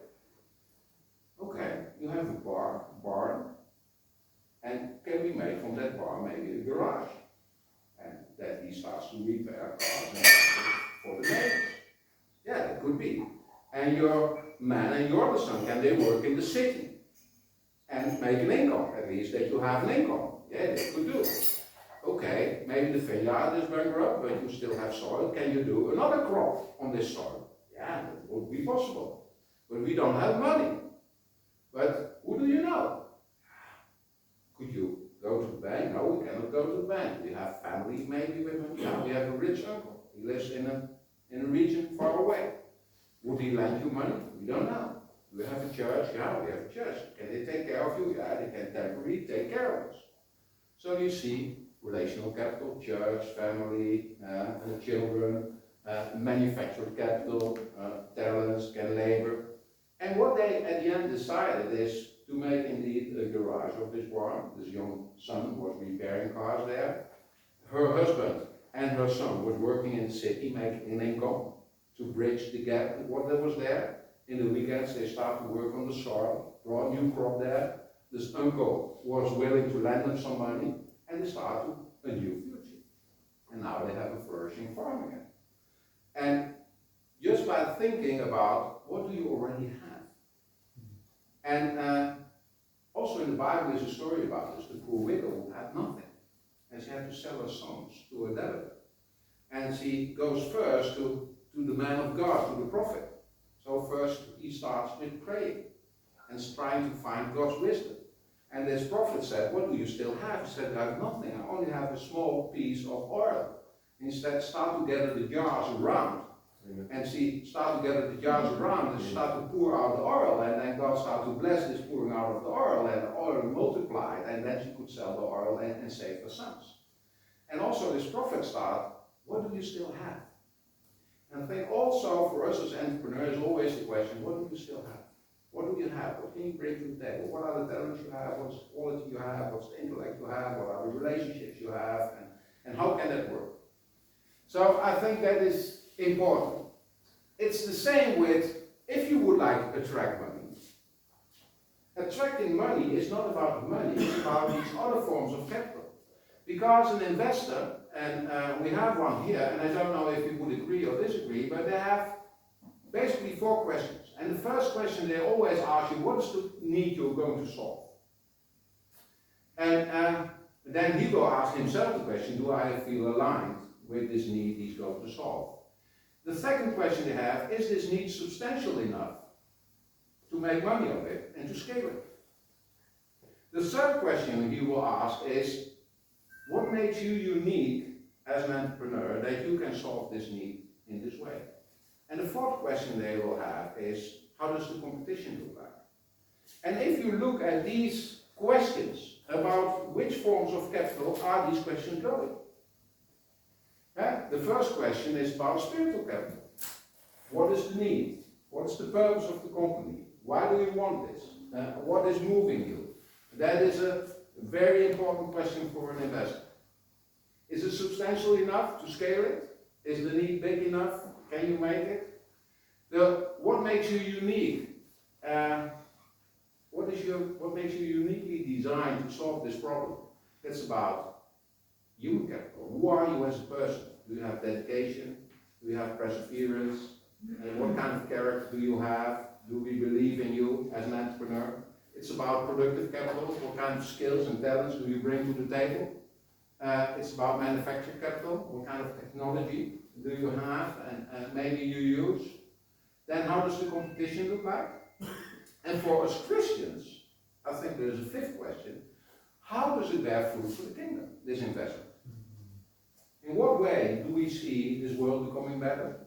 P: Okay, you have a barn, and can we make from that barn maybe a garage? And that he starts to repair cars for the neighbors. Yeah, that could be. And your man and your other son, can they work in the city and make an income? At least that you have an income. Yeah, they could do. Okay, maybe the vineyard is bankrupt, but you still have soil. Can you do another crop on this soil? Yeah, that would be possible. But we don't have money. But who do you know? Could you go to the bank? No, we cannot go to the bank. We have families maybe with him. Yeah, we have a rich uncle. He lives in a region far away. Would he lend you money? We don't know. Do we have a church? Yeah, we have a church. Can they take care of you? Yeah, they can temporarily take care of us. So you see, relational capital, church, family, children, manufactured capital, talents, can labor. And what they at the end decided is to make indeed a garage of this barn. This young son was repairing cars there. Her husband and her son was working in the city, making an income to bridge the gap with what that was there. In the weekends they started to work on the soil, brought new crop there. This uncle was willing to lend them some money, and they started a new future. And now they have a flourishing farm again. And just by thinking about what do you already have. And also in the Bible there's a story about this, the poor widow who had nothing. And she had to sell her sons to a debtor. And she goes first to the man of God, to the prophet. So first he starts with praying and trying to find God's wisdom. And this prophet said, what do you still have? He said, I have nothing, I only have a small piece of oil. Instead, start to gather the jars around. And start to gather the jars around and start to pour out the oil. And then God started to bless this pouring out of the oil, and the oil multiplied, and then she could sell the oil and save her sons. And also this prophet started, what do you still have? And I think also for us as entrepreneurs, always the question, what do you still have? What do you have? What can you bring to the table? What are the talents you have? What's the quality you have? What's the intellect you have? What are the relationships you have? And how can that work? So I think that is important. It's the same with, if you would like to attract money. Attracting money is not about the money, it's about these other forms of capital. Because an investor, and we have one here, and I don't know if you would agree or disagree, but they have basically 4 questions. And the first question they always ask you, what is the need you're going to solve? And then he will ask himself the question, do I feel aligned with this need he's going to solve? The second question they have, is this need substantial enough to make money of it and to scale it? The third question he will ask is, what makes you unique as an entrepreneur that you can solve this need in this way? And the fourth question they will have is, how does the competition look like? And if you look at these questions about which forms of capital are these questions going? The first question is about spiritual capital. What is the need? What is the purpose of the company? Why do you want this? What is moving you? That is a very important question for an investor. Is it substantial enough to scale it? Is the need big enough? Can you make it? What makes you unique? What makes you uniquely designed to solve this problem? That's about human capital. Who are you as a person? Do you have dedication? Do you have perseverance? And what kind of character do you have? Do we believe in you as an entrepreneur? It's about productive capital. What kind of skills and talents do you bring to the table? It's about manufacturing capital. What kind of technology do you have and maybe you use? Then how does the competition look like? And for us Christians, I think there's a fifth question. How does it bear fruit for the kingdom, this investment? In what way do we see this world becoming better?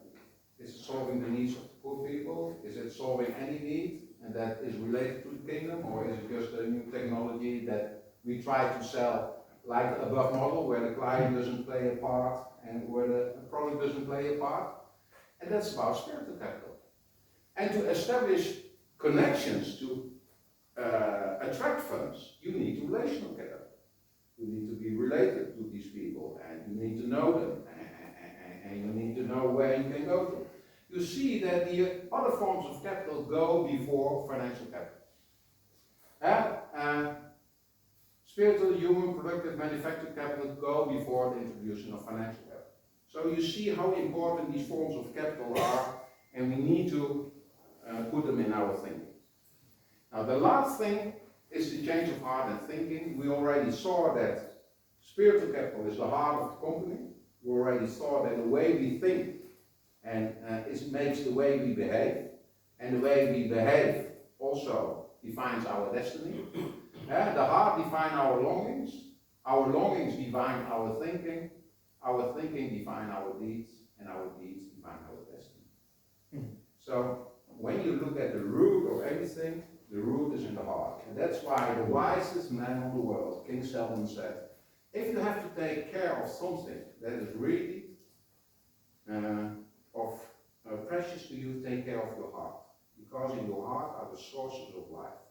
P: Is it solving the needs of the poor people? Is it solving any need and that is related to the kingdom? Or is it just a new technology that we try to sell like the above model, where the client doesn't play a part and where the product doesn't play a part? And that's about spiritual capital. And to establish connections to attract funds, you need relational capital. You need to be related to these people, and you need to know them, and you need to know where you can go to. You see that the other forms of capital go before financial capital. Spiritual, human, productive, manufactured capital go before the introduction of financial capital. So you see how important these forms of capital are, and we need to put them in our thinking. Now the last thing is the change of heart and thinking. We already saw that spiritual capital is the heart of the company. We already saw that the way we think and it makes the way we behave, and the way we behave also defines our destiny. The heart defines our longings define our thinking define our deeds, and our deeds define our destiny. So when you look at the root of everything, the root is in the heart. And that's why the wisest man in the world, King Solomon, said, if you have to take care of something that is really precious to you, take care of your heart. Because in your heart are the sources of life.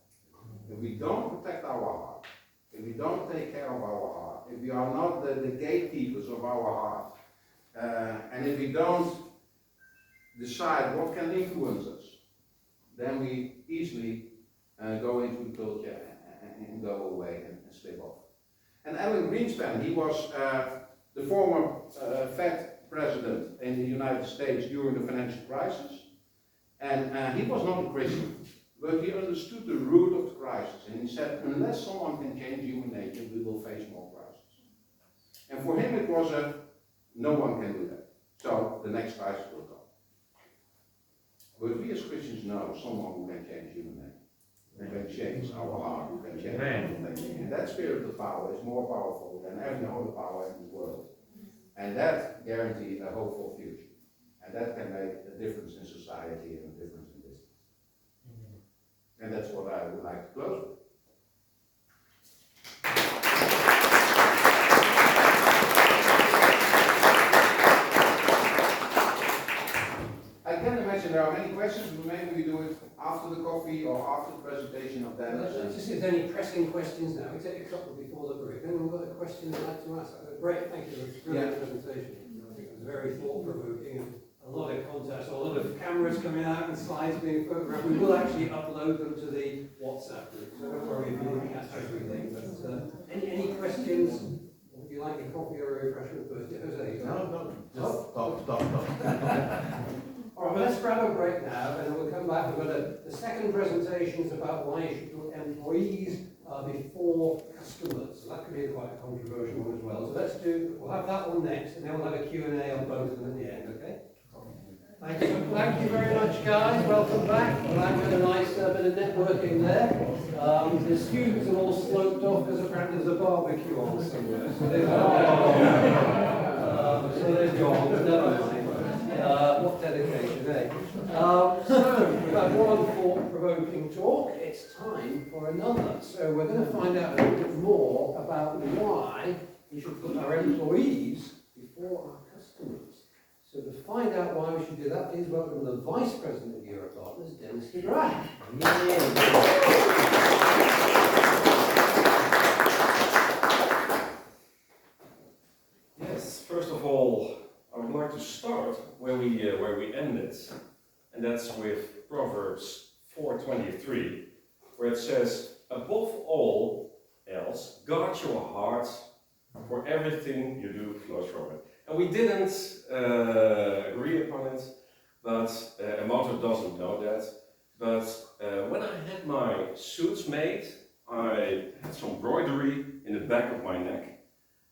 P: If we don't protect our heart, if we don't take care of our heart, if we are not the gatekeepers of our heart, and if we don't decide what can influence us, then we easily go into the culture and go away and slip off. And Alan Greenspan, he was the former Fed president in the United States during the financial crisis, and he was not a Christian, but he understood the root of the crisis, and he said, unless someone can change human nature, we will face more crises. And for him it was no one can do that, so the next crisis will come. But we as Christians know someone who can change human nature. who can change our heart, who can change our thinking. And that spiritual power is more powerful than every other power in the world. And that guarantees a hopeful future. And that can make a difference in society and a difference in business. And that's what I would like to close with. I can imagine there are many questions, but maybe we do it after the coffee or after the presentation of Dennis.
A: Let's just see if there's any pressing questions now. We take a couple before the break. Anyone got a question they'd like to ask? Great, thank you. It was a brilliant presentation. I think it was very thought-provoking. A lot of context, a lot of cameras coming out and slides being photographed. We will actually upload them to the WhatsApp group, so don't worry if you didn't catch everything. But any questions? Would you like a coffee or a refreshment first? Jose?
P: No. Stop.
A: All right, well, let's grab a break now, and then we'll come back. We've got the second presentation is about why you should put employees before customers. So that could be quite a controversial one as well. So we'll have that one next, and then we'll have a Q&A on both of them at the end, okay? Thank you very much, guys. Welcome back. Well, I've had a nice bit of networking there. The students have all sloped off because apparently there's a barbecue on somewhere. So they've gone. Never mind. What dedication, eh? So, we've had one thought-provoking talk. It's time for another. So we're going to find out a little bit more about why we should put our employees before our customers. So to find out why we should do that, please welcome the Vice President of Europartners, Dennis de Graaf.
Q: Yes, first of all, I would like to start where we ended, and that's with Proverbs 4:23, where it says, "Above all else, guard your heart, for everything you do flows from it." And we didn't agree upon it, but Moto doesn't know that. But when I had my suits made, I had some embroidery in the back of my neck,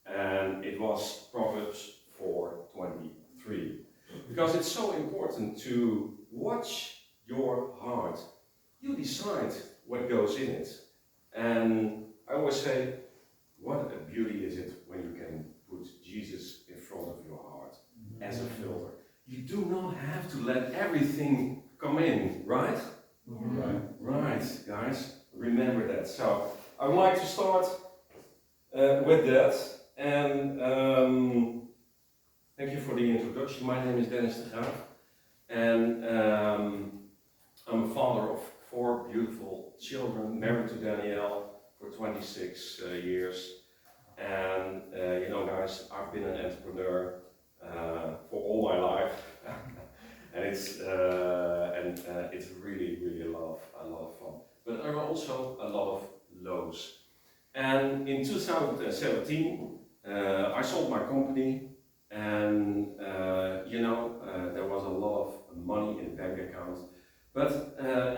Q: and it was Proverbs 4:23. Because it's so important to watch your heart. You decide what goes in it. And I always say, what a beauty is it when you can put Jesus in front of your heart as a filter. You do not have to let everything come in, right? Right, guys. Remember that. So I would like to start with that. And thank you for the introduction. My name is Dennis de Graaf. And I'm a father of 4 beautiful children, married to Danielle for 26 years. And you know, guys, I've been an entrepreneur for all my life, and it's really a lot of fun. But there are also a lot of lows. And in 2017, I sold my company, and you know, there was a lot of money in the bank account. But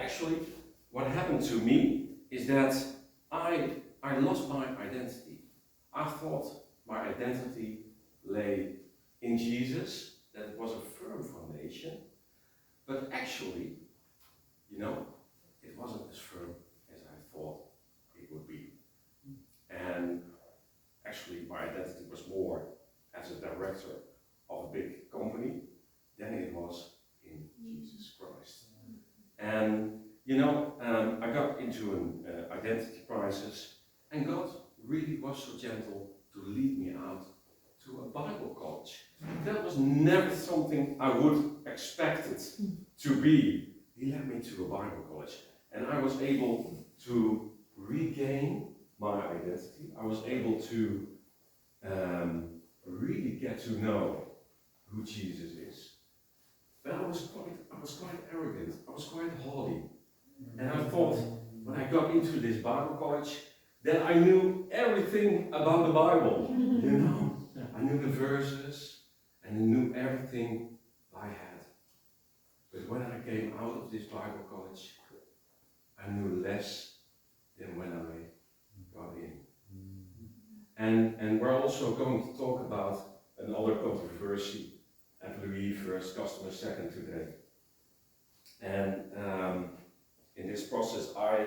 Q: actually, what happened to me is that I lost my identity. I thought my identity lay in Jesus, that it was a firm foundation, but actually, you know, it wasn't as firm as I thought it would be. And actually, my identity was more as a director of a big company than it was in Jesus Christ. And, you know, I got into an identity crisis, and God really was so gentle to lead me out to a Bible college. That was never something I would expect it to be. He led me to a Bible college, and I was able to regain my identity. I was able to really get to know who Jesus is. But I was quite arrogant. I was quite haughty. And I thought, when I got into this Bible college, then I knew everything about the Bible, you know. I knew the verses, and I knew everything I had. But when I came out of this Bible college, I knew less than when I got in. And we're also going to talk about another controversy, employee first, customer second today. And in this process, I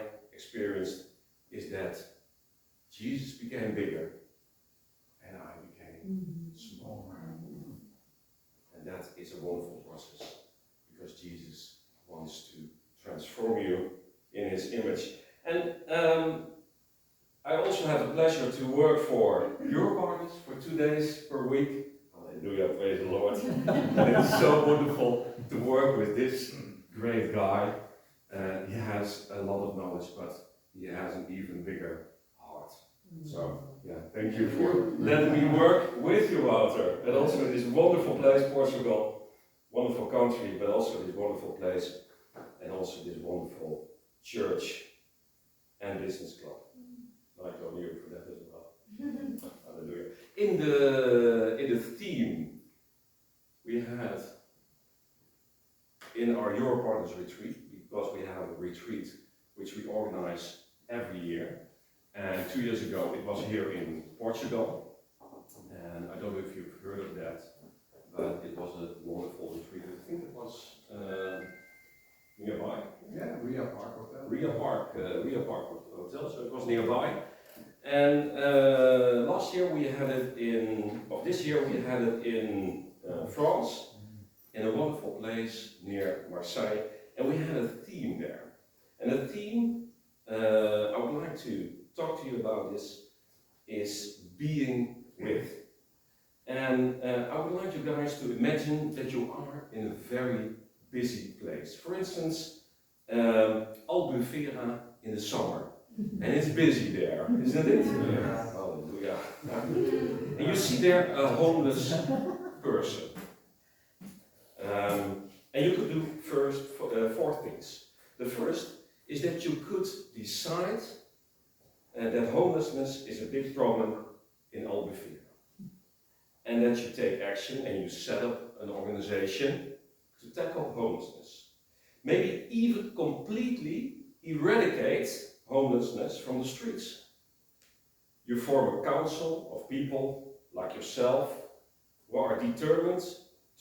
Q: image. And I also have the pleasure to work for Europartners for 2 days per week. Hallelujah, praise the Lord. And it's so wonderful to work with this great guy. He has a lot of knowledge, but he has an even bigger heart. So, yeah, thank you for letting me work with you, Wouter. And also this wonderful place, Portugal, wonderful country, but also this wonderful place, and also this wonderful church and business club. Like on you for that as well. Hallelujah. In the theme we had in our Europartners retreat, because we have a retreat which we organize every year. And 2 years ago it was here in Portugal. And I don't know if you've heard of that, but it was a wonderful retreat. I think it was nearby.
A: Yeah, Ria Park Hotel.
Q: Ria Park Hotel, so it was nearby. And last year we had it this year we had it in France, in a wonderful place near Marseille, and we had a theme there. And the theme I would like to talk to you about this is being with. And I would like you guys to imagine that you are in a very busy place. For instance, Albufeira in the summer. And it's busy there, isn't it? Yeah. Hallelujah. And you see there a homeless person. And you could do first 4 things. The first is that you could decide that homelessness is a big problem in Albufeira. And that you take action and you set up an organization to tackle homelessness. Maybe even completely eradicate homelessness from the streets. You form a council of people like yourself who are determined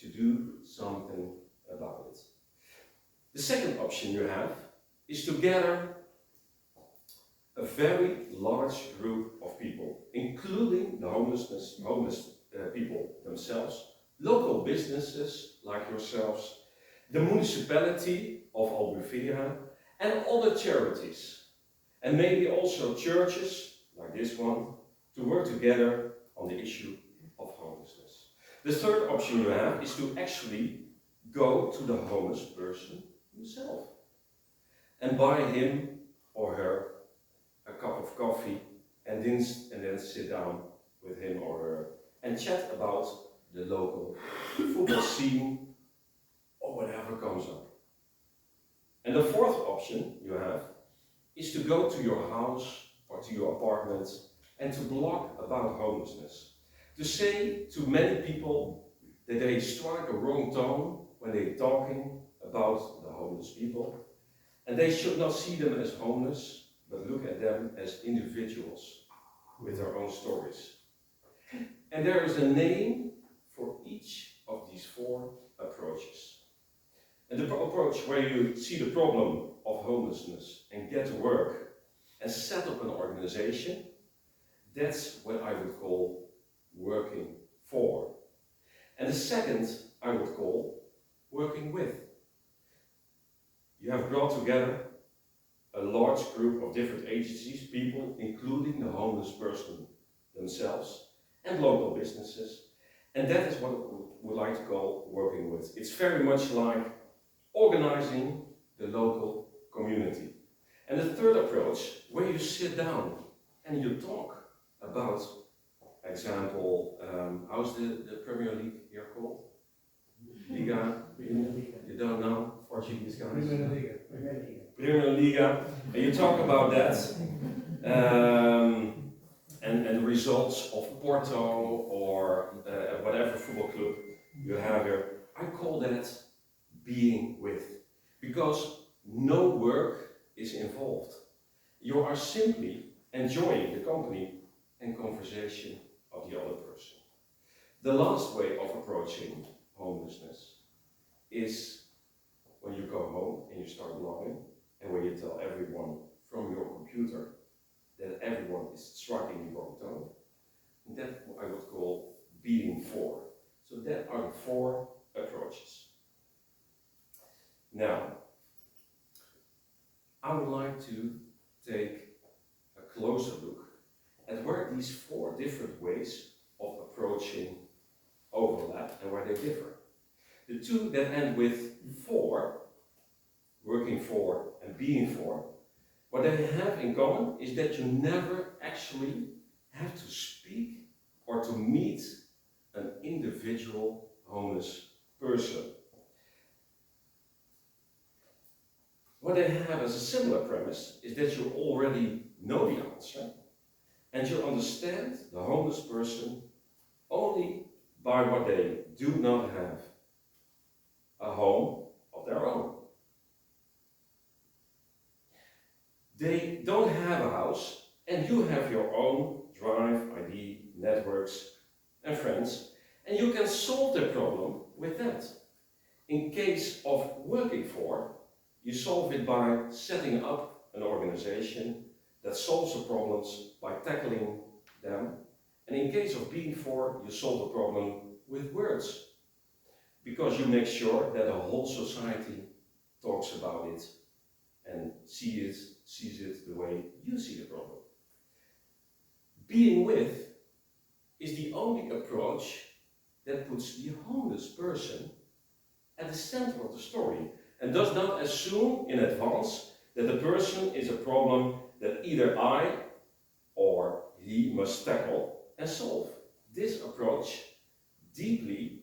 Q: to do something about it. The second option you have is to gather a very large group of people, including the homeless people themselves, local businesses like yourselves, the municipality of Albufeira, and other charities. And maybe also churches, like this one, to work together on the issue of homelessness. The third option you have is to actually go to the homeless person himself and buy him or her a cup of coffee and then sit down with him or her and chat about the local football scene or whatever comes up. And the fourth option you have is to go to your house or to your apartment and to blog about homelessness. To say to many people that they strike a wrong tone when they're talking about the homeless people. And they should not see them as homeless, but look at them as individuals with their own stories. And there is a name for each of these 4 approaches. And the approach where you see the problem of homelessness and get to work and set up an organization, that's what I would call working for. And the second I would call working with. You have brought together a large group of different agencies, people, including the homeless person themselves, and local businesses. And that is what I would like to call working with. It's very much like organizing the local community. And the third approach, where you sit down and you talk about, example, how's the Premier League here called? Liga? You don't know? Portuguese guys? Premier Liga. And you talk about that. And the results of Porto or whatever football club you have here. I call that being with. Because no work is involved. You are simply enjoying the company and conversation of the other person. The last way of approaching homelessness is when you go home and you start blogging, and when you tell everyone from your computer that everyone is striking the wrong tone. And that I would call being for. So that are the 4 approaches. Now, I would like to take a closer look at where these 4 different ways of approaching overlap and where they differ. The 2 that end with for, working for and being for, what they have in common is that you never actually have to speak or to meet an individual homeless person. What they have as a similar premise is that you already know the answer and you understand the homeless person only by what they do not have, a home of their own. They don't have a house and you have your own drive, ID, networks and friends, and you can solve their problem with that. In case of working for, you solve it by setting up an organization that solves the problems by tackling them. And in case of being for, you solve the problem with words. Because you make sure that the whole society talks about it and sees it the way you see the problem. Being with is the only approach that puts the homeless person at the center of the story and does not assume in advance that the person is a problem that either I or he must tackle and solve. This approach deeply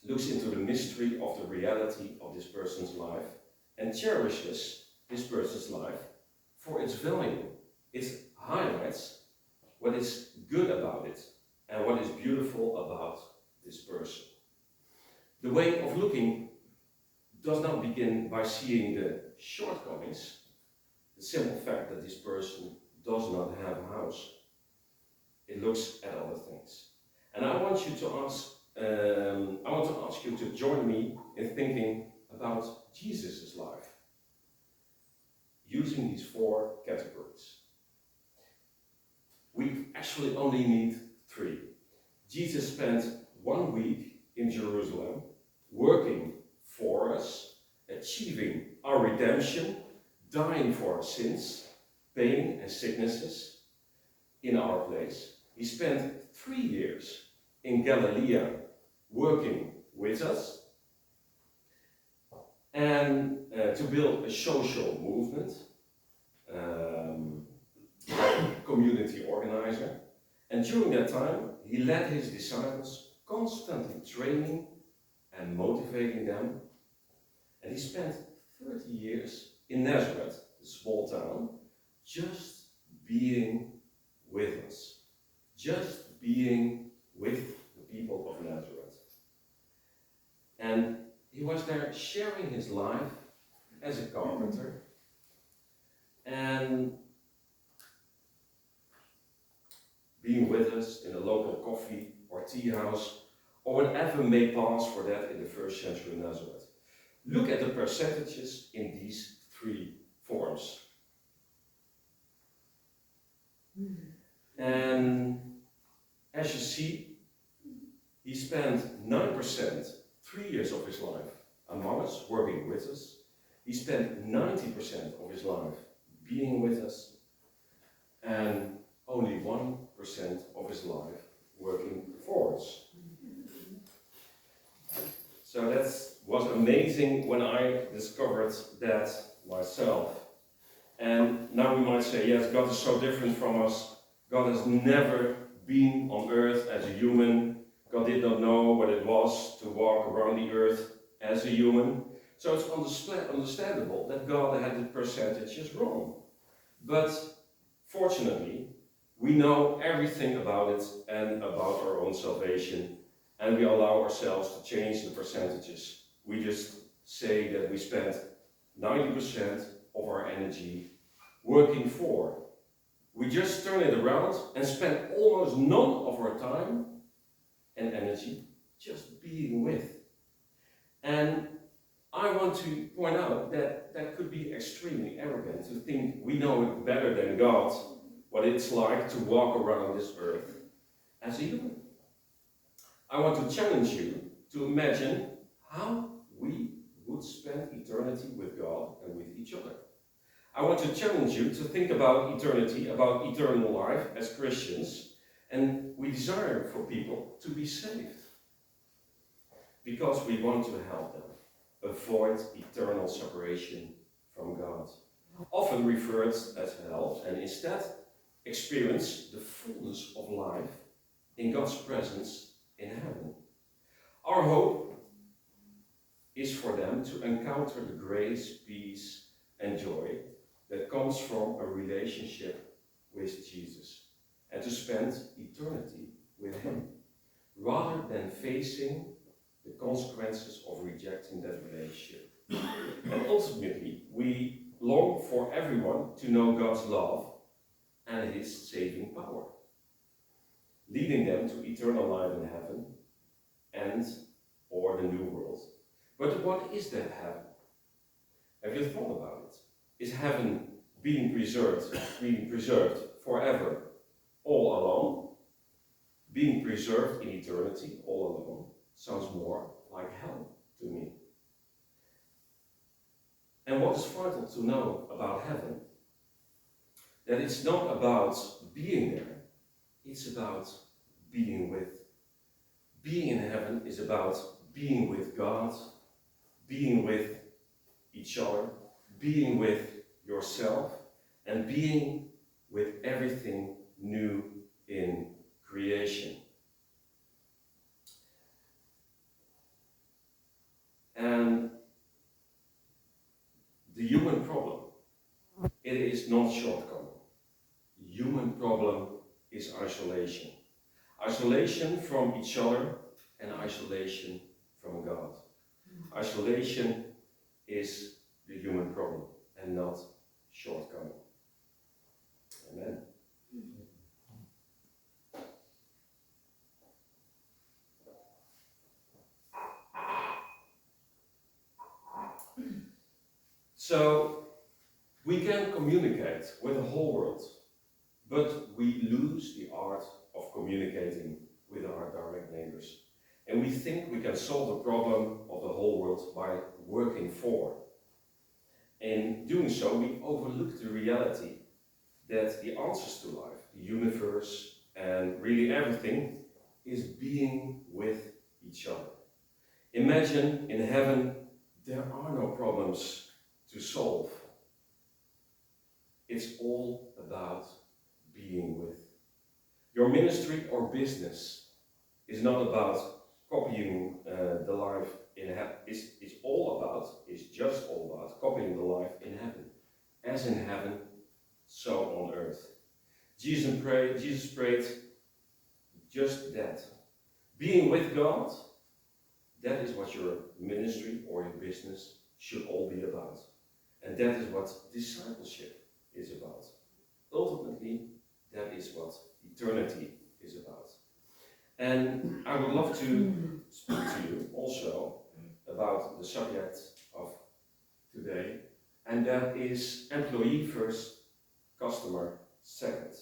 Q: looks into the mystery of the reality of this person's life and cherishes this person's life for its value. It highlights what is good about it and what is beautiful about this person. The way of looking does not begin by seeing the shortcomings, the simple fact that this person does not have a house. It looks at other things. And I want you to ask you to join me in thinking about Jesus' life, using these 4 categories. We actually only need 3. Jesus spent 1 week in Jerusalem working for us, achieving our redemption, dying for our sins, pain and sicknesses in our place. He spent 3 years in Galilee working with us and to build a social movement, community organizer. And during that time, he led his disciples, constantly training and motivating them. And he spent 30 years in Nazareth, the small town, just being with us. Just being with the people of Nazareth. And he was there sharing his life as a carpenter and being with us in a local coffee or tea house or whatever may pass for that in the first century Nazareth. Look at the percentages in these 3 forms. And as you see, he spent 9%, 3 years of his life among us, working with us. He spent 90% of his life being with us, and only 1% of his life working for us. So that was amazing when I discovered that myself. And now we might say, yes, God is so different from us. God has never been on earth as a human. God did not know what it was to walk around the earth as a human. So it's understandable that God had the percentages wrong. But fortunately, we know everything about it and about our own salvation, and we allow ourselves to change the percentages. We just say that we spent 90% of our energy working for. We just turn it around and spend almost none of our time and energy just being with. And I want to point out that that could be extremely arrogant to think we know it better than God, what it's like to walk around this earth as a human. I want to challenge you to imagine how we would spend eternity with God and with each other. I want to challenge you to think about eternity, about eternal life as Christians, and we desire for people to be saved because we want to help them avoid eternal separation from God, often referred as hell, and instead experience the fullness of life in God's presence in heaven. Our hope is for them to encounter the grace, peace, and joy that comes from a relationship with Jesus and to spend eternity with Him, rather than facing the consequences of rejecting that relationship. And ultimately, we long for everyone to know God's love and His saving power, leading them to eternal life in heaven and or the new world. But what is that heaven? Have you thought about it? Is heaven being preserved forever, all alone? Being preserved in eternity, all alone, sounds more like hell to me. And what is vital to know about heaven? That it's not about being there, it's about being with. Being in heaven is about being with God, being with each other, being with yourself, and being with everything new in creation. And the human problem, it is not shortcoming. Human problem is isolation. Isolation from each other and isolation from God. Isolation is the human problem and not shortcoming. Amen. So, we can communicate with the whole world, but we lose the art of communicating with our direct neighbors. And we think we can solve the problem of the whole world by working for. In doing so, we overlook the reality that the answers to life, the universe, and really everything is being with each other. Imagine in heaven there are no problems to solve. It's all about being with. Your ministry or business is not about copying the life in heaven. It's just all about copying the life in heaven. As in heaven, so on earth. Jesus prayed just that. Being with God, that is what your ministry or your business should all be about. And that is what discipleship is about. Ultimately, that is what eternity is about. And I would love to speak to you also about the subject of today, and that is employee first, customer second.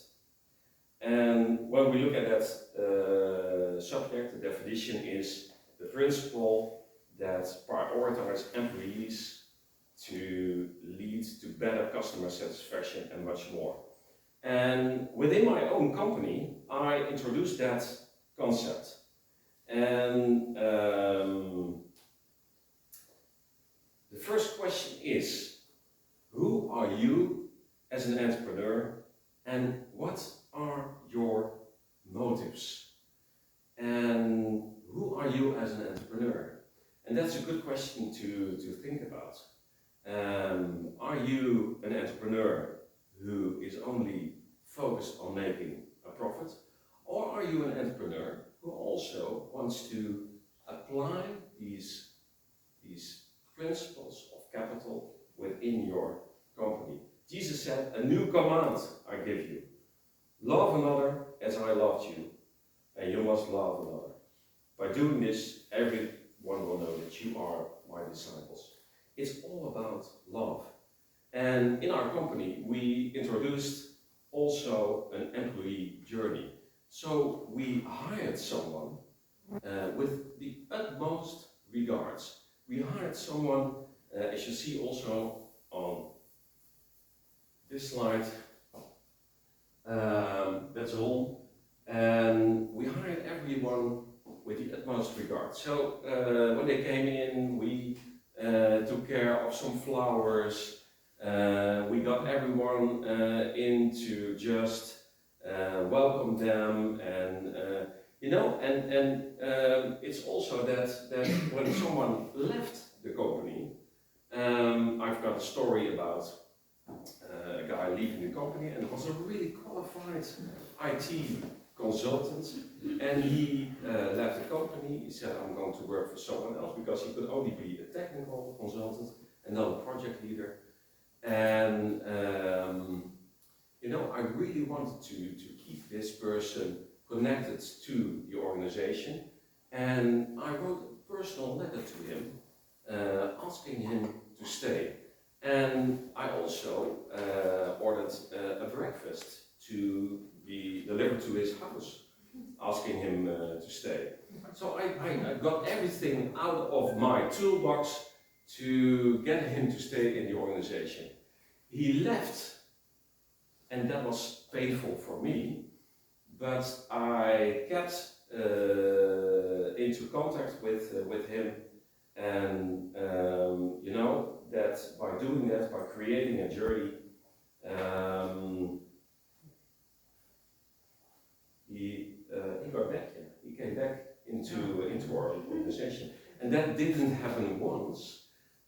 Q: And when we look at that subject, the definition is the principle that prioritizes employees to lead to better customer satisfaction and much more. And within my own company, I introduced that concept. And the first question is, who are you as an entrepreneur and what are your motives? And who are you as an entrepreneur? And that's a good question to think about. Are you an entrepreneur who is only focused on making a profit? Or are you an entrepreneur who also wants to apply these principles of capital within your company? Jesus said, a new command I give you. Love another as I loved you, and you must love another. By doing this, everyone will know that you are my disciples. It's all about love. And in our company, we introduced also an employee journey. So we hired someone with the utmost regards. We hired someone, as you see also on this slide. That's all. And we hired everyone with the utmost regard. So when they came in, we took care of some flowers. We got everyone in to just welcome them, and you know, and it's also that when someone left the company, I've got a story about a guy leaving the company, and it was a really qualified IT consultant, and he left the company. He said, I'm going to work for someone else, because he could only be a technical consultant and not a project leader. And you know, I really wanted to keep this person connected to the organization, and I wrote a personal letter to him asking him to stay. And I also ordered a breakfast to be delivered to his house, asking him to stay. So I got everything out of my toolbox to get him to stay in the organization. He left, and that was painful for me, but I kept into contact with him, and you know, that by doing that, by creating a journey, he got back. Yeah. He came back into our organization, and that didn't happen once.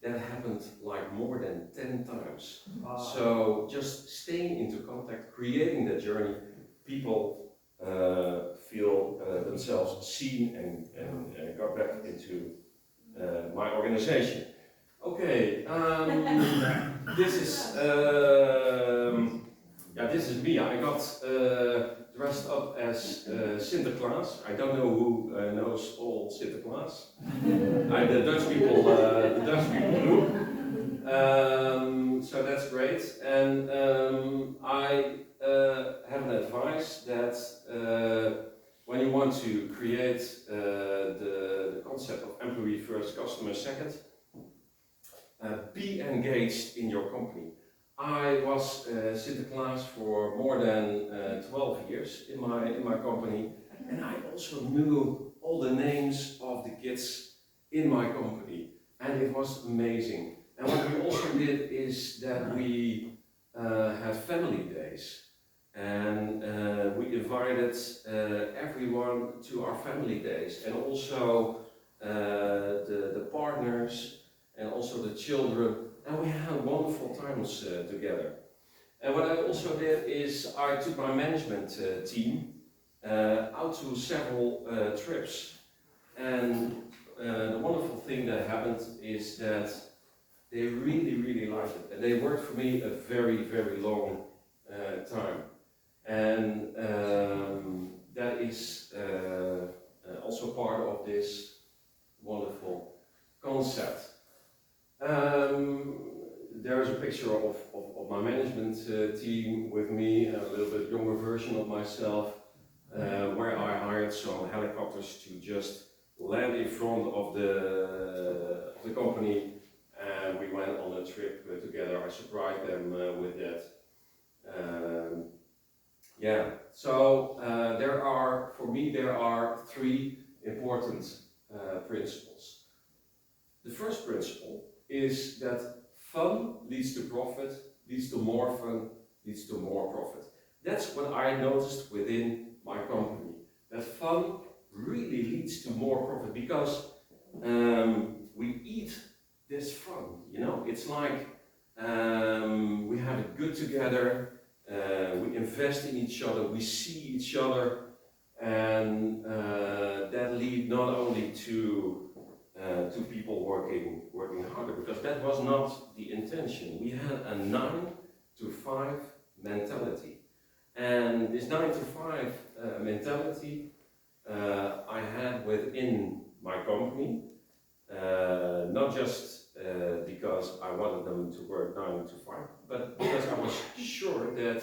Q: That happened like more than 10 times. Wow. So just staying into contact, creating that journey, people feel themselves seen and got back into my organization. Okay, this is this is me. I got dressed up as Sinterklaas. I don't know who knows all Sinterklaas. The Dutch people do. So that's great. And I have an advice that when you want to create the concept of employee first, customer second, be engaged in your company. I was Sinterklaas for more than 12 years in my company, and I also knew all the names of the kids in my company, and it was amazing. And what we also did is that we had family days, and we invited everyone to our family days, and also the partners, and also the children, and we had wonderful times together. And what I also did is I took my management team out to several trips, and the wonderful thing that happened is that they really liked it, and they worked for me a very long time, and that is also part of this wonderful concept. There's a picture of my management team with me, a little bit younger version of myself, where I hired some helicopters to just land in front of the company, and we went on a trip together. I surprised them with that. So there are three important principles. The first principle is that fun leads to profit, leads to more fun, leads to more profit. That's what I noticed within my company. That fun really leads to more profit, because we eat this fun, you know? It's like we have it good together, we invest in each other, we see each other, and that leads not only to people working harder, because that was not the intention. We had a 9 to 5 mentality, and this 9 to 5 mentality I had within my company, not just because I wanted them to work 9 to 5, but because I was sure that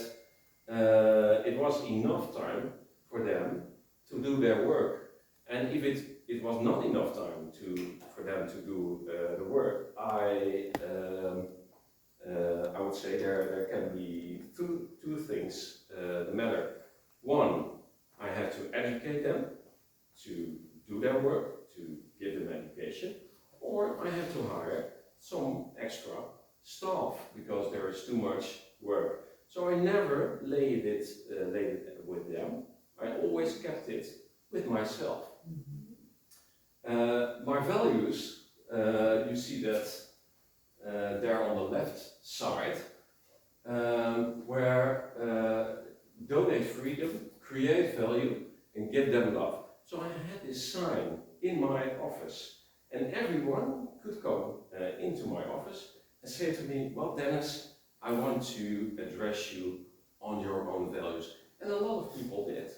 Q: it was enough time for them to do their work, and if it was not enough time for them to do the work, I would say there can be two things the matter. One, I have to educate them to do their work, to give them education, or I have to hire some extra staff because there is too much work. So I never laid it with them. I always kept it with myself. My values, you see that there on the left side, where donate freedom, create value, and give them love. So I had this sign in my office, and everyone could come into my office and say to me, well, Dennis, I want to address you on your own values. And a lot of people did.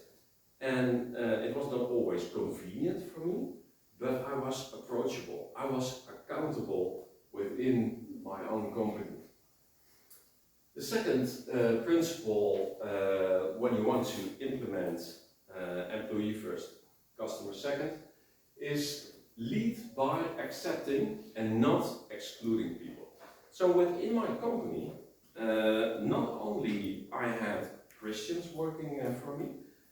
Q: And it was not always convenient for me, but I was approachable. I was accountable within my own company. The second principle, when you want to implement employee first, customer second, is lead by accepting and not excluding people. So within my company, not only I had Christians working for me,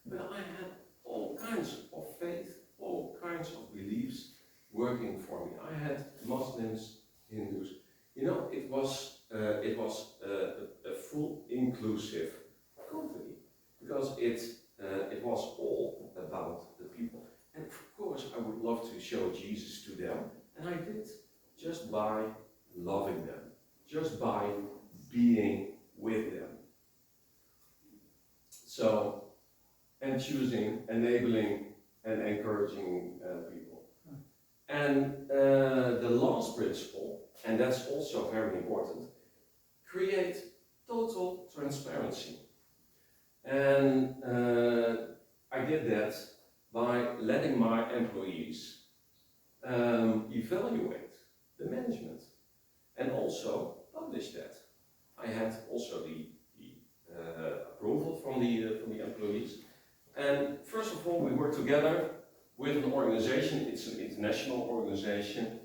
Q: but I had all kinds of faith, all kinds of beliefs working for me. I had Muslims, Hindus. You know, it was a full inclusive company because it was all about the people. And of course, I would love to show Jesus to them, and I did just by loving them, just by being with them. So, and choosing, enabling, and encouraging people. And the last principle, and that's also very important, create total transparency. And I did that by letting my employees evaluate the management and also publish that. I had also the approval from the employees. And first of all, we work together with an organization. It's an international organization,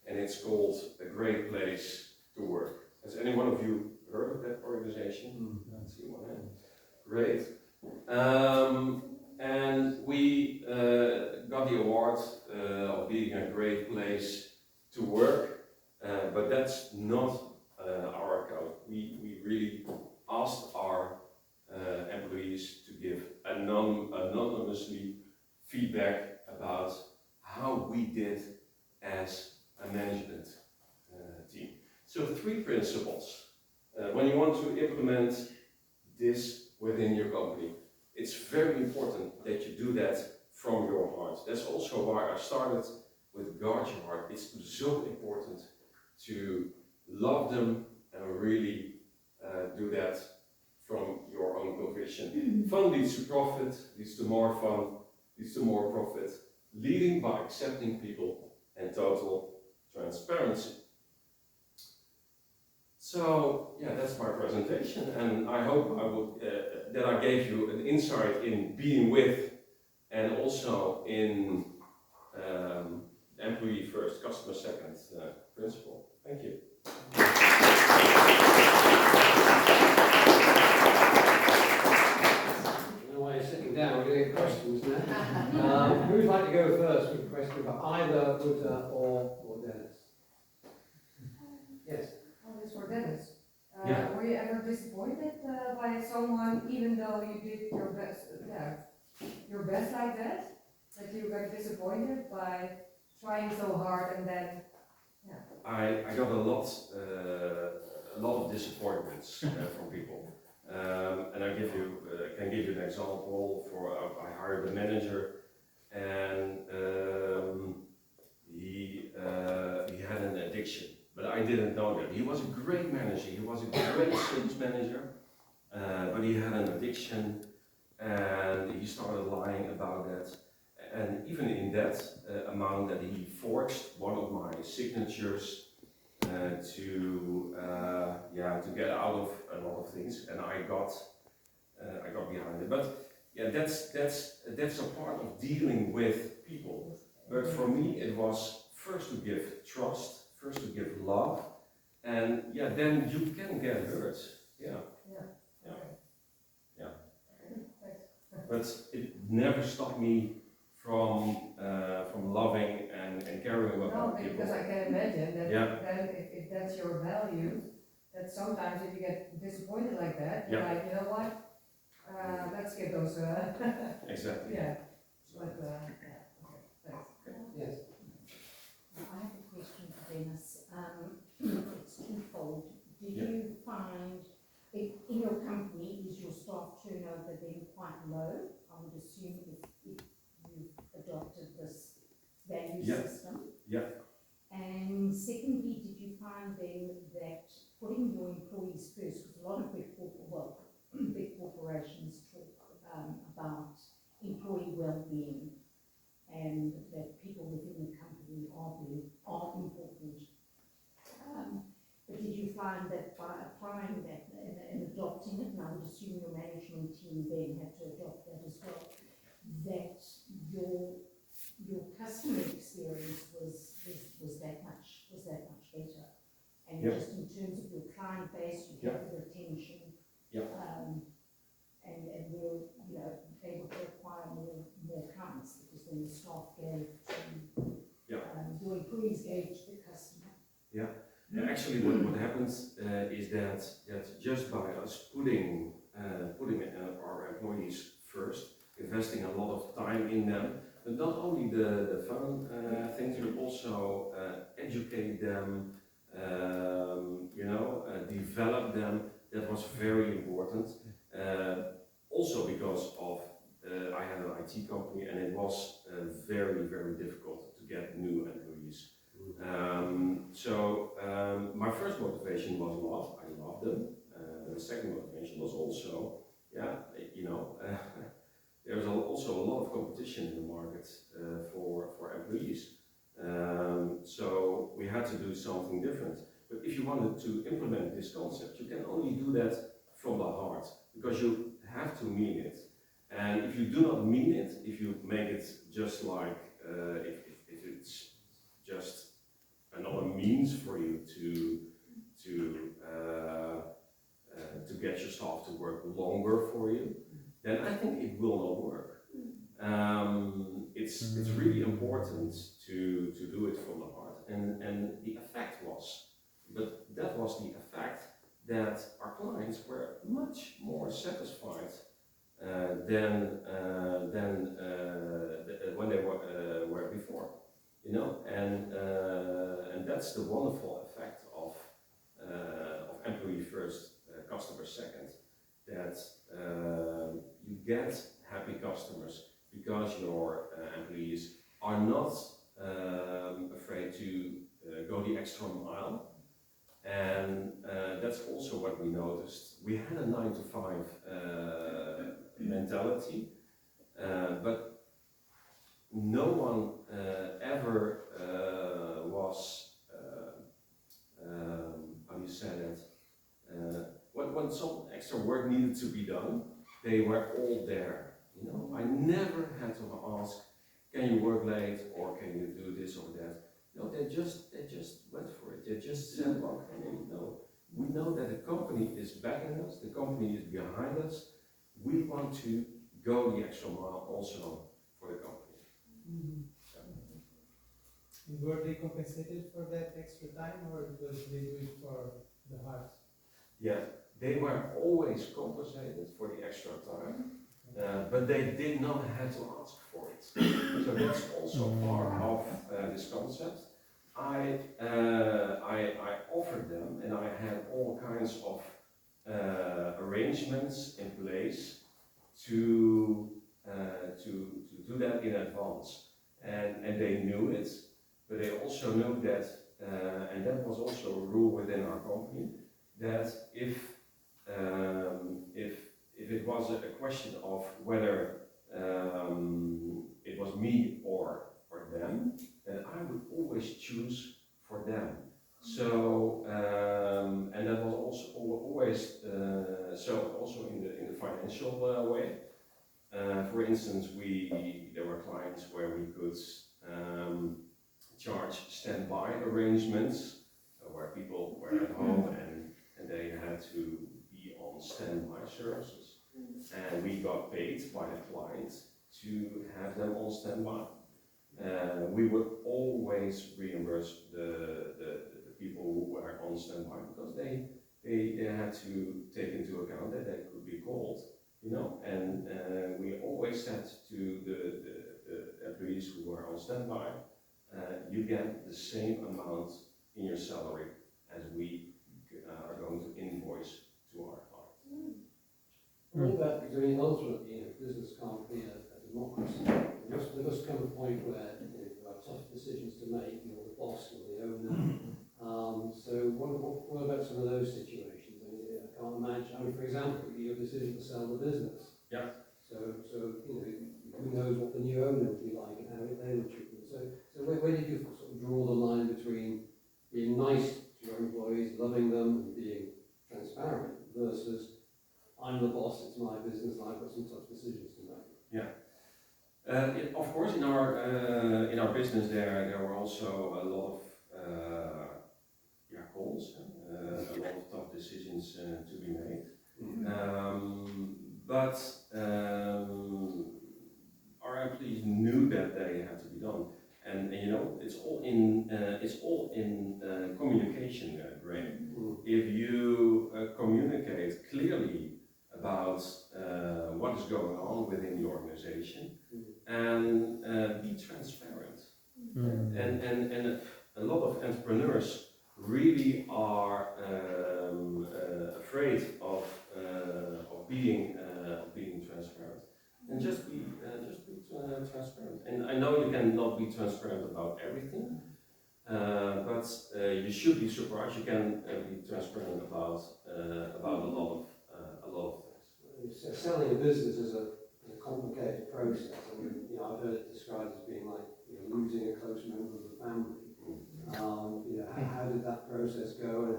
Q: and it's called A Great Place to Work. Has any one of you heard of that organization? Let's see one hand. Great. And we got the award of being a great place to work, but that's not our account. We really asked our employees to give anonymously feedback about how we did as a management team. So 3 principles. When you want to implement this within your company, it's very important that you do that from your heart. That's also why I started with guard your heart. It's so important to love them and really do that from your own conviction. Fun leads to profit, leads to more fun, leads to more profit. Leading by accepting people and total transparency. So yeah, that's my presentation, and I hope that I gave you an insight in being with, and also in employee first, customer second principle. Thank you.
A: While you're sitting down, we're going to get questions now. Who'd like to go first with a question for either Uta or Dennis? Yes.
N: Oh, this for Dennis.
A: Yeah.
N: Were you ever disappointed by someone, even though you did your best? Your best like that? That you got disappointed by trying so hard and then? Yeah.
Q: I got a lot of disappointments from people. And I can give you an example. I hired a manager, and he had an addiction, but I didn't know that. He was a great manager. He was a great sales manager, but he had an addiction, and he started lying about that. And even in that amount that he forged one of my signatures to get out of a lot of things, and I got behind it. But yeah, that's a part of dealing with people. But for me, it was first to give trust, first to give love, and yeah, then you can get hurt. Yeah.
N: Yeah.
Q: Yeah. but it never stopped me from loving and caring
N: No,
Q: about people.
N: because I can imagine that
Q: Yeah.
N: then if that's your value, that sometimes if you get disappointed like that, you're
Q: Yeah.
N: like, you know what, let's get those,
Q: Exactly.
N: yeah, but, yeah, okay, thanks.
A: Yes.
E: I have a question for Dennis. It's twofold. Did
Q: Yeah.
E: you find, in your company, is your staff turnover then quite low? I would assume if you've adopted this value
Q: Yeah.
E: system.
Q: Yeah.
E: And secondly, did you find then that putting your employees first, because a lot of big corporations talk about employee well-being, and that people within the company are important. But did you find that by applying that and adopting it, and I would assume your management team then had to adopt that as well, that your customer experience was that much better? And
Q: Yeah.
E: just in terms of your client base, you have the retention,
Q: Yeah.
E: and we're able to acquire more clients because then the staff gave to your employees gave to the customer.
Q: Yeah. Actually, what happens is that just by us putting our employees first, investing a lot of time in them, but not only the fun things, but also educate them, develop them. That was very important. Also because of I had an IT company, and it was very, very difficult to get new employees. My first motivation was love. I loved them. The second motivation was also, there's also a lot of competition in the market for employees. So we had to do something different. But if you wanted to implement this concept, you can only do that from the heart, because you have to mean it. And if you do not mean it, if you make it just like, if it's just another means for you to get your staff to work longer for you, then I think it will not work. It's really important to do it from the heart, and the effect was, that was the effect, that our clients were much more satisfied than when they were before, and that's the wonderful effect of employee first, customer second, that you get happy customers because your employees are not afraid to go the extra mile. And that's also what we noticed. We had a 9 to 5 mentality, but no one ever was, how do you say that? When some extra work needed to be done, they were all there. I never had to ask, can you work late, or can you do this or that? No, they just went for it. They just said, okay, no, we know that the company is backing us, the company is behind us. We want to go the extra mile also for the company. So.
R: And were they compensated for that extra time, or did they do it for the heart?
Q: Yeah, they were always compensated for the extra time, but they did not have to ask for it. So that's also part of this concept. I offered them, and I had all kinds of arrangements in place to do that in advance, and they knew it, but they also knew that, and that was also a rule within our company, that if it was a question of whether it was me or them, then I would always choose for them. So and that was also always so also in the financial way. For instance, there were clients where we could charge standby arrangements, where people were at home and they had to be on standby services. And we got paid by the client to have them on standby. We would always reimburse the people who were on standby because they had to take into account that they could be called, you know, and we always said to the employees who were on standby, you get the same amount in your salary as we are going to invoice to our clients.
A: All that, because I mean, ultimately, you know, business can't be a democracy. There must come a point where, you know, there are tough decisions to make, you're the boss or the owner. So what about some of those situations? I mean, I can't imagine, I mean, for example, your decision to sell the business.
Q: Yeah.
A: So you know, who knows what the new owner would be like and how they would treat them. So where did you sort of draw the line between being nice to your employees, loving them, and being transparent versus I'm the boss, it's my business, and I've got some tough decisions to make?
Q: Yeah. Of course, in our business there were also a lot of calls, a lot of tough decisions to be made. But our employees knew that they had to be done, and you know it's all in communication, Graham. If you communicate clearly about what is going on within the organization and be transparent. And a lot of entrepreneurs really are afraid of being transparent. And just be transparent. And I know you cannot be transparent about everything, but you should be surprised. You can be transparent about a lot of things.
A: Selling a business is a complicated process. I mean, you know, I've heard it described as being like, you know, losing a close member of the family. You know, how did that process go, and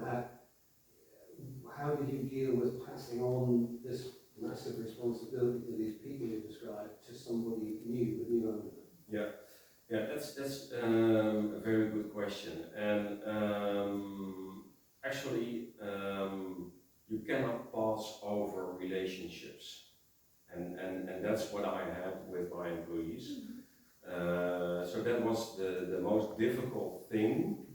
A: how did you deal with passing on this massive responsibility to these people you described to somebody new, a new owner?
Q: Yeah, that's a very good question, and actually you cannot pass over relationships, and that's what I had with my employees. So that was the most difficult thing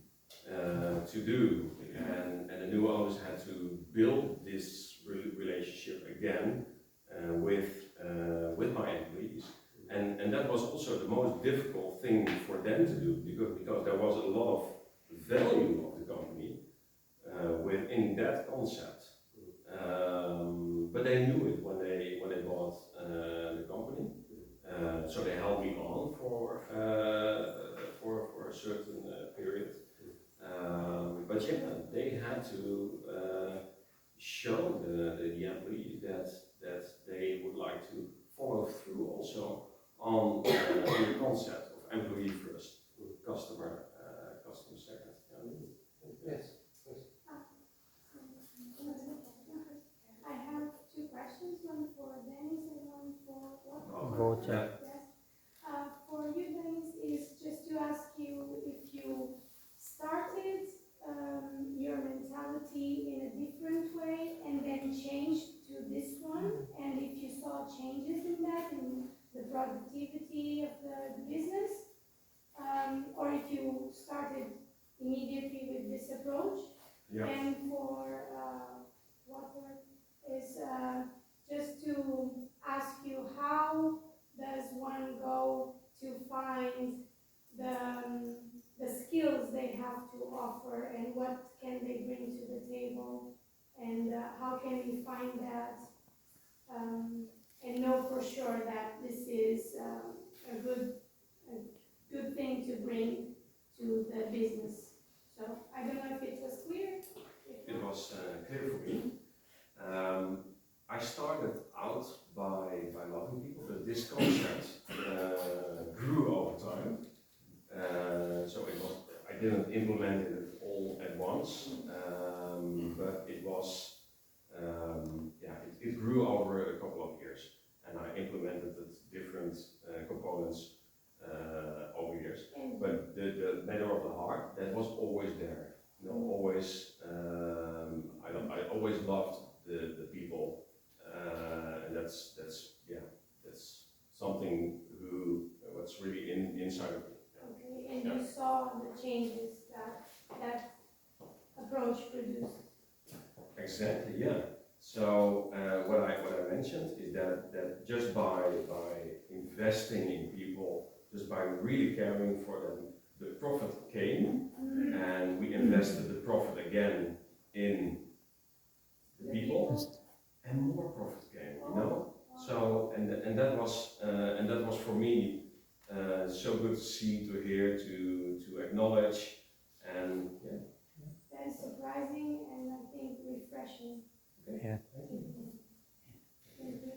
Q: to do, and the new owners had to build this relationship again with my employees, and that was also the most difficult thing for them to do because there was a lot of value of the company within that concept, but they knew it when they bought the company. So they held me on for a certain period. But yeah, they had to show the employees that they would like to follow through also on the concept of employee first, customer second.
A: Yes.
C: I have two questions, one for Dennis and one for
Q: Wouter.
C: Yes. For you, Dennis, is just to ask you if you started your mentality in a different way and then changed to this one, and if you saw changes in that, in the productivity of the business, or if you started immediately with this approach.
Q: Yeah.
C: And for Walter is just to ask you, how does one go to find the skills they have to offer, and what can they bring to the table, and how can you find that and know for sure that this is a good thing to bring to the business? So I don't know if it was clear.
Q: It was clear for me. I started out by loving people, but this concept grew over time. So I didn't implement it all at once, but it was, it grew over a couple of years, and I implemented different components over years. But the matter of the heart, that was always there. You know, always, I always loved the people, and that's something what's really inside of me.
C: Okay, and you saw the changes that approach produced.
Q: Exactly, yeah. So what I mentioned is that just by investing in people, just by really caring for them, the profit came, and we invested the profit again in the people, and more profit came. You know. So and that was for me so good to see, to hear, to acknowledge, and yeah.
C: Very surprising and I think refreshing.
P: Yeah.
C: Thank you.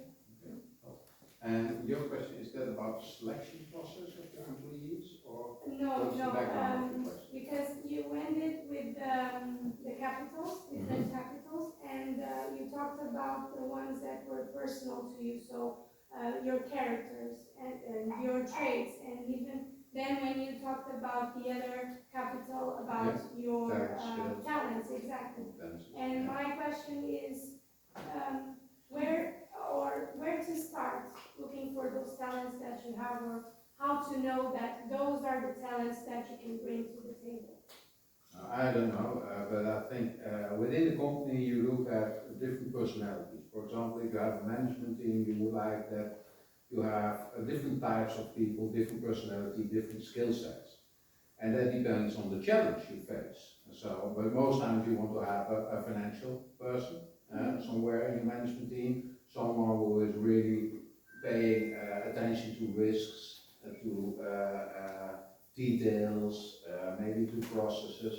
P: And your question, is that about selection process of your employees, or
C: No,
P: what's the background of the question?
C: because you ended with the capitals, different capitals, and you talked about the ones that were personal to you, so your characters and your traits, and even then when you talked about the other capital, about your talents, exactly. And my question is, where to start looking for those talents that you have, or how to know that those are the talents that you can bring to the table?
P: I don't know, but I think within the company you look at different personalities. For example, if you have a management team, you would like that you have different types of people, different personality, different skill sets. And that depends on the challenge you face. So, but most times you want to have a financial person somewhere in your management team, someone who is really paying attention to risks, to details, maybe to processes.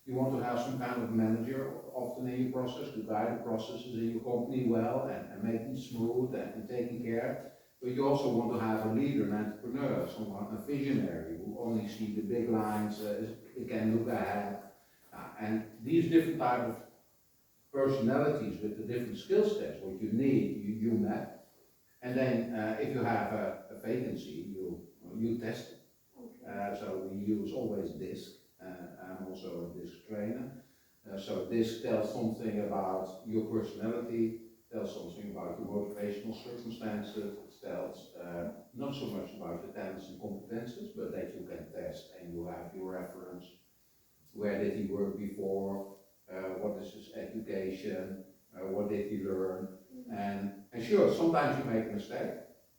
P: You want to have some kind of manager often in your process to guide the processes in your company well and make them smooth and taking care. But you also want to have a leader, an entrepreneur, someone, a visionary who only sees the big lines, can look ahead. And these different types of personalities with the different skill sets, what you need, you met. And then if you have a vacancy, you test it. So we use always DISC. I'm also a DISC trainer. So DISC tells something about your personality, tells something about your motivational circumstances, it tells not so much about your talents and competences, but that you can test and you have your reference. Where did he work before? What is his education? What did he learn? And sure, sometimes you make a mistake,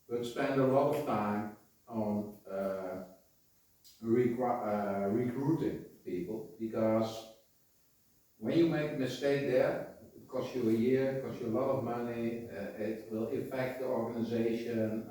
P: but spend a lot of time on recruiting people, because when you make a mistake there, it costs you a year, it costs you a lot of money, it will affect the organization.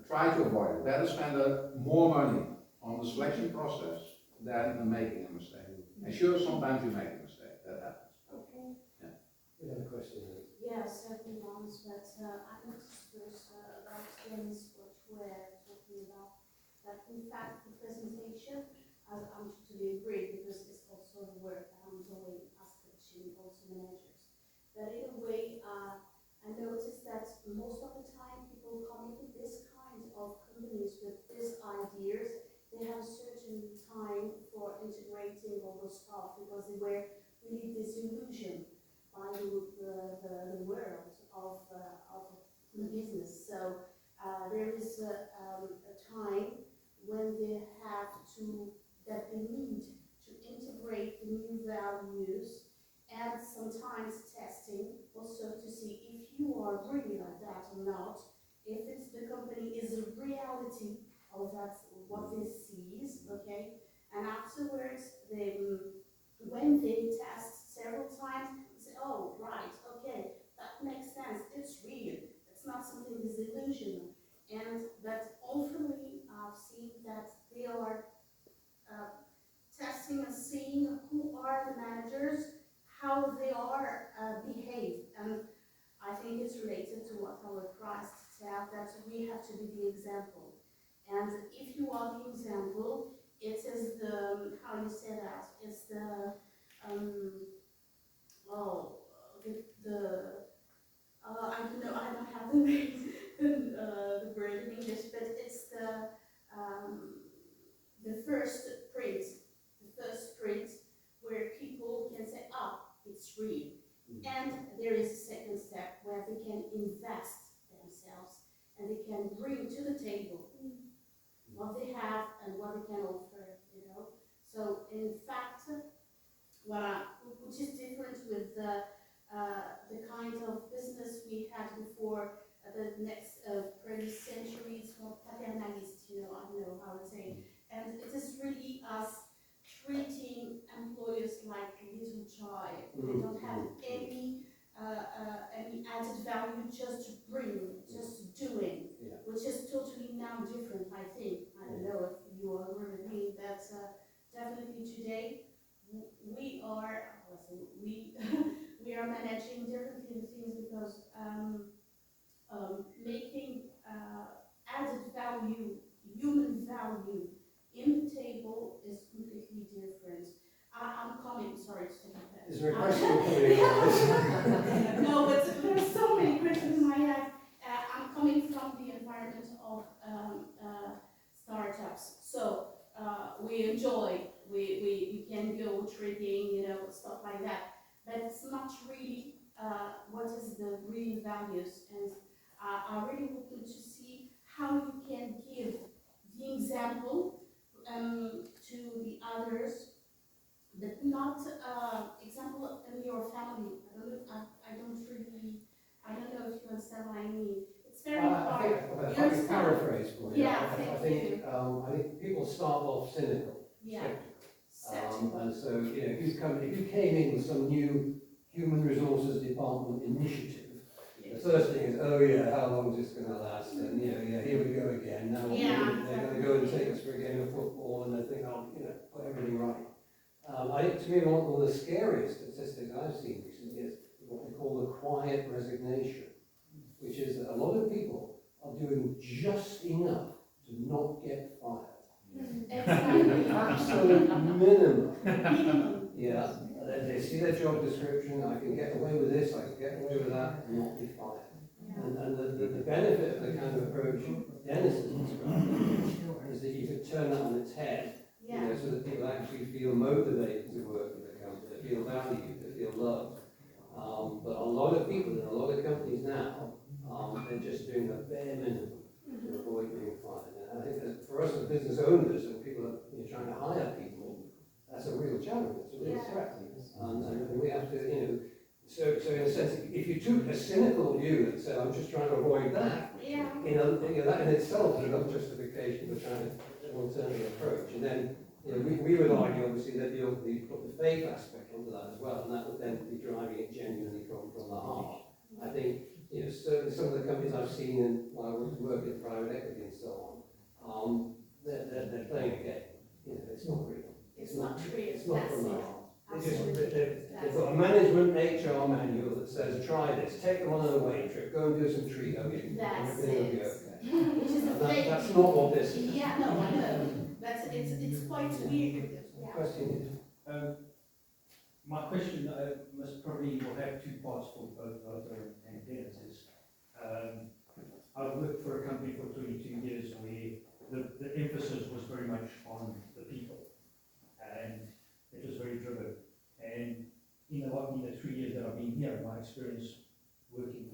P: Try to avoid it. Better spend more money on the selection process than making a mistake. And sure, sometimes you make a mistake, that happens.
C: Okay.
P: Yeah.
A: We have a question here.
S: Yes, certainly ones, but I noticed there's a lot of things what we're talking about. That in fact the presentation, I'm totally agree, because it's also the work that I'm doing as coaching also managers. But in a way, I noticed that most of the time people come into this kind of companies with these ideas, they have a certain time for integrating all the stuff, because they were really disillusioned by the world of the business. So there is a time when they need to integrate the new values, and sometimes testing also to see if you are really like that or not, if it's the company is a reality of that what they sees, okay, and afterwards when they test several times, they say, oh right, okay, that makes sense, it's real, it's not something disillusional. And that ultimately I've seen that they are testing and seeing who are the managers, how they are behave. And I think it's related to what our Christ said, that we have to be the example. And if you are the example, it is the, how you say that, it's the, I don't know, I don't have the word in English, but it's the first print where people can say, ah, it's real. And there is a second step where they can invest themselves and they can bring to the table what they have and what they can offer, you know. So in fact, which is different with the kind of business we had before the next previous centuries, more paternalist, you know, I don't know how to say. And it is really us treating employers like a little child. They don't have any added value, just just doing, which is totally now different, I think. I don't know if you agree with me, that definitely today we are we are managing differently the things because making added value, human value in the table is completely different. I'm coming, sorry to take a pass.
A: Is there a question coming on?
S: No, but there are so many questions in my head. I'm coming from the environment of startups. So we enjoy, we can go trading, you know, stuff like that. But it's not really what is the real values. And I really want to see how you can give the example to the others, but not example in your family. I don't know if you understand what I mean. It's very hard.
A: If I can paraphrase for you,
S: Yeah,
A: I think people start off cynical,
S: yeah.
A: skeptical. And so, you know, if you came in with some new human resources department initiative, the first thing is, oh yeah, how long is this going to last? And you know, yeah, here we go again. Now they're going to go and take us for a game of football, and they think, I'll, you know, put everything right. I think to me one of the scariest statistics I've seen recently is what we call the quiet resignation, which is that a lot of people are doing just enough to not get fired. The absolute minimum. Yeah. They see their job description, I can get away with this, I can get away with that, and not be fired. And the benefit of the kind of approach Dennis has described is that you could turn that on its head, you know, so that people actually feel motivated to work in the company, they feel valued, they feel loved. But a lot of people in a lot of companies now, they're just doing the bare minimum to avoid being fired. And I think that for us as business owners and people that are trying to hire people, that's a real challenge, it's a real threat. And we have to, you know, so in a sense, if you took a cynical view that said, I'm just trying to avoid that, you know, that in itself is enough justification for trying to alternative approach. And then, you know, we would argue, obviously, that you put the faith aspect onto that as well, and that would then be driving it genuinely from the heart. I think, you know, certainly some of the companies I've seen while I work in private equity and so on, they're playing a game. You know, it's not real.
S: It's not real.
A: It's not from the heart. They've got a management HR manual that says, try this, take them on an away trip, go and do some tree hugging, and everything will be okay.
S: Which is
A: That's not what this is.
S: Yeah, no, I know. It's quite weird. Yeah.
A: Question
L: my question must probably will have two parts for both Walter and Dennis. I've worked for a company for 22 years where the emphasis was very much on the people, and it was very driven. And in the 3 years that I've been here, my experience working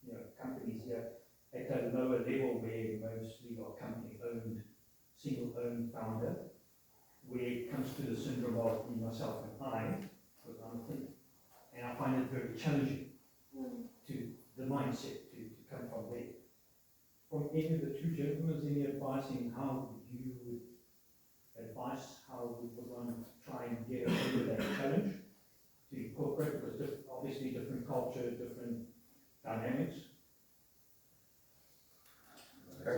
L: with companies here at a lower level where mostly are company owned, single owned founder, where it comes to the syndrome of me, myself and I, because I'm a thinker. And I find it very challenging to the mindset to come from there. From any of the two gentlemen, any advice in how you would advise how would one try and get over that challenge to incorporate, because obviously different culture, different dynamics.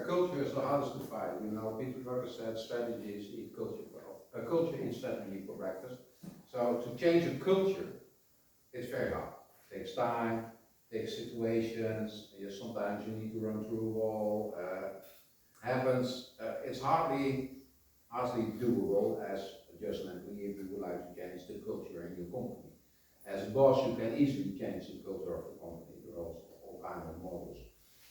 P: Culture is the hardest to fight. You know, Peter Drucker said strategies eat culture culture eats strategy for breakfast. So to change a culture, it's very hard. It takes time, takes situations. Sometimes you need to run through a wall. Happens. It's hardly doable as just an employee if you would like to change the culture in your company. As a boss, you can easily change the culture of the company. There are all kinds of models.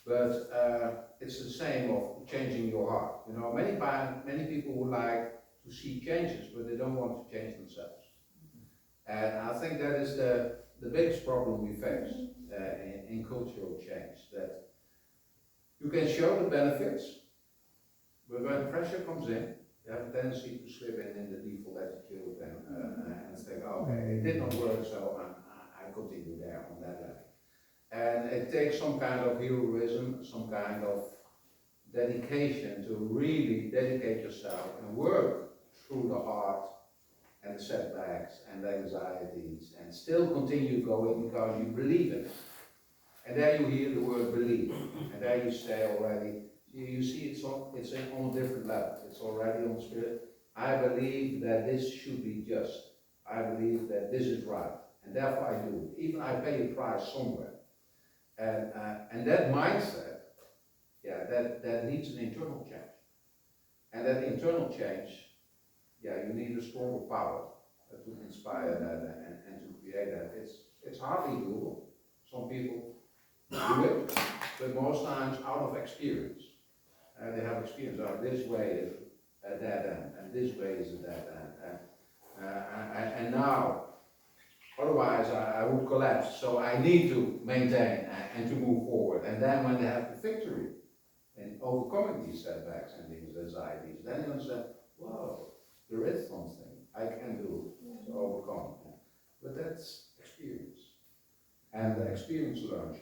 P: But it's the same of changing your heart. You know, many people would like to see changes, but they don't want to change themselves. And I think that is the the biggest problem we face in cultural change, that you can show the benefits, but when pressure comes in, you have a tendency to slip in the default attitude and think, okay, it did not work, so I continue there on that level. And it takes some kind of heroism, some kind of dedication to really dedicate yourself and work through the heart and the setbacks and the anxieties and still continue going because you believe in it. And there you hear the word believe, and there you say already, you see it's on a different level, it's already on spirit. I believe that this should be just. I believe that this is right, and therefore I do it. Even I pay a price somewhere. And that mindset, yeah, that needs an internal change. And that internal change, yeah, you need a stronger power to inspire that and to create that. It's hardly doable. Some people do it, but most times out of experience. They have experience of this way is a dead end, and this way is a dead end. And now, otherwise I would collapse. So I need to maintain and to move forward. And then when they have the victory in overcoming these setbacks and these anxieties, then you understand, wow, there is something I can do to overcome. But that's experience. And the experience learns.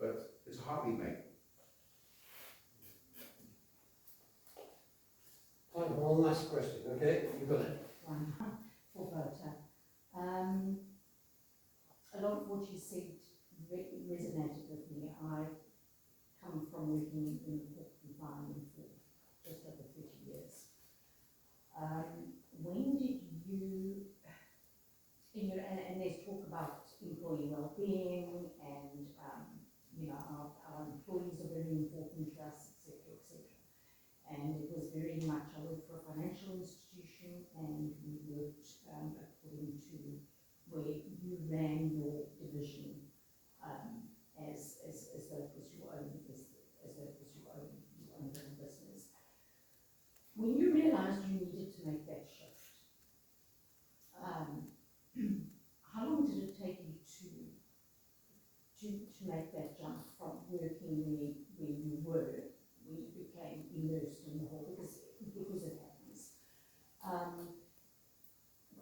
P: But it's hardly made.
A: Time for one last question, okay? You got it.
E: One for Berta. A lot of what you said resonated with me. I come from working in the corporate environment for just over 30 years. When did you, and there's talk about employee well-being and our employees are very important to us, etc., etc. And it was very much, I worked for a financial institution and we worked according to where you ran your division as though it was your own little business. When you realized you needed to make that shift, how long did it take you to make that jump from working where you were, when you became immersed in the whole, because it happens.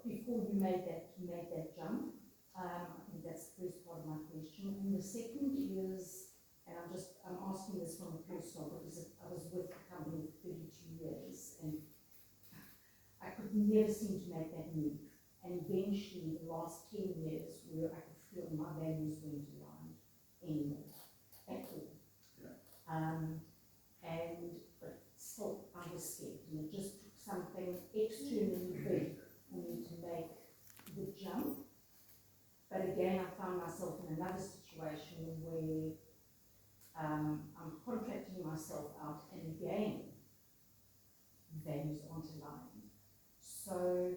E: Before you made that jump, I think that's the first part of my question. And the second is, and I'm asking this from a personal, because I was with the company for 32 years and I could never seem to make that move. And eventually, the last 10 years, where I could feel my values weren't aligned anymore at all. Yeah. But still, I was scared, and it just took something externally big for me to make the jump. But again, I found myself in another situation where I'm contracting myself out, and again, values aren't aligned. So,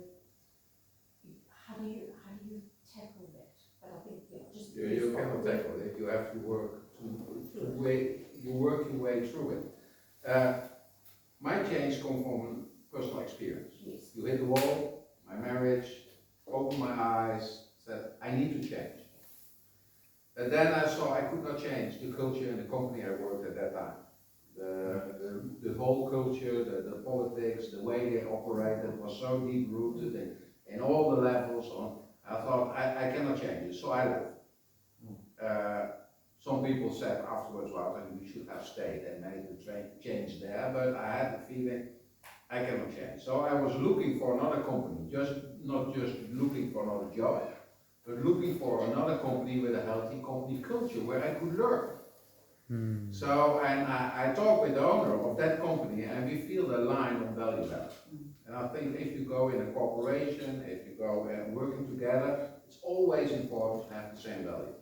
E: how do you tackle that? But I think
P: You cannot tackle it. You have to work you work your way through it. My change comes from personal experience.
E: Yes.
P: You hit the wall, my marriage, opened my eyes, said I need to change. And then I saw I could not change the culture in the company I worked at that time. The whole culture, the politics, the way they operated was so deep rooted in all the levels. I thought I cannot change it, so I left. Some people said afterwards, well, then we should have stayed and made the change there, but I had the feeling I cannot change. So I was looking for another company, not just looking for another job, but looking for another company with a healthy company culture where I could learn. So, and I talked with the owner of that company and we feel aligned on value level. And I think if you go in a corporation, if you go working together, it's always important to have the same values.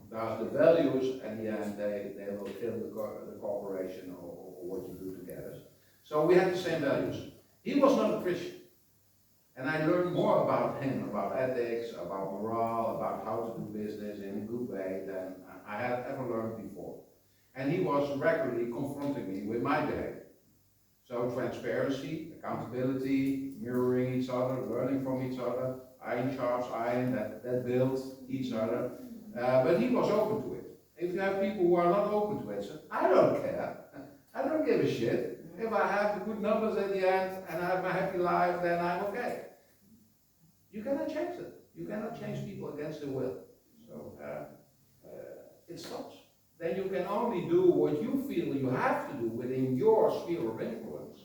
P: Because the values, at the end, they will kill the corporation or what you do together. So we had the same values. He was not a Christian. And I learned more about him, about ethics, about morale, about how to do business in a good way than I had ever learned before. And he was regularly confronting me with my behavior. So transparency, accountability, mirroring each other, learning from each other, I in charge, I in that build each other. But he was open to it. If you have people who are not open to it, so I don't care. I don't give a shit. If I have the good numbers at the end and I have my happy life, then I'm okay. You cannot change it. You cannot change people against their will. So it stops. Then you can only do what you feel you have to do within your sphere of influence,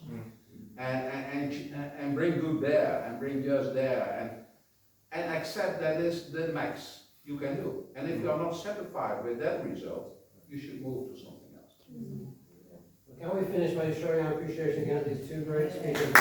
P: and bring good there, and bring just there, and accept that is the max you can do. And if you are not satisfied with that result, you should move to something else.
A: Can we finish by showing our appreciation again to these two great speakers?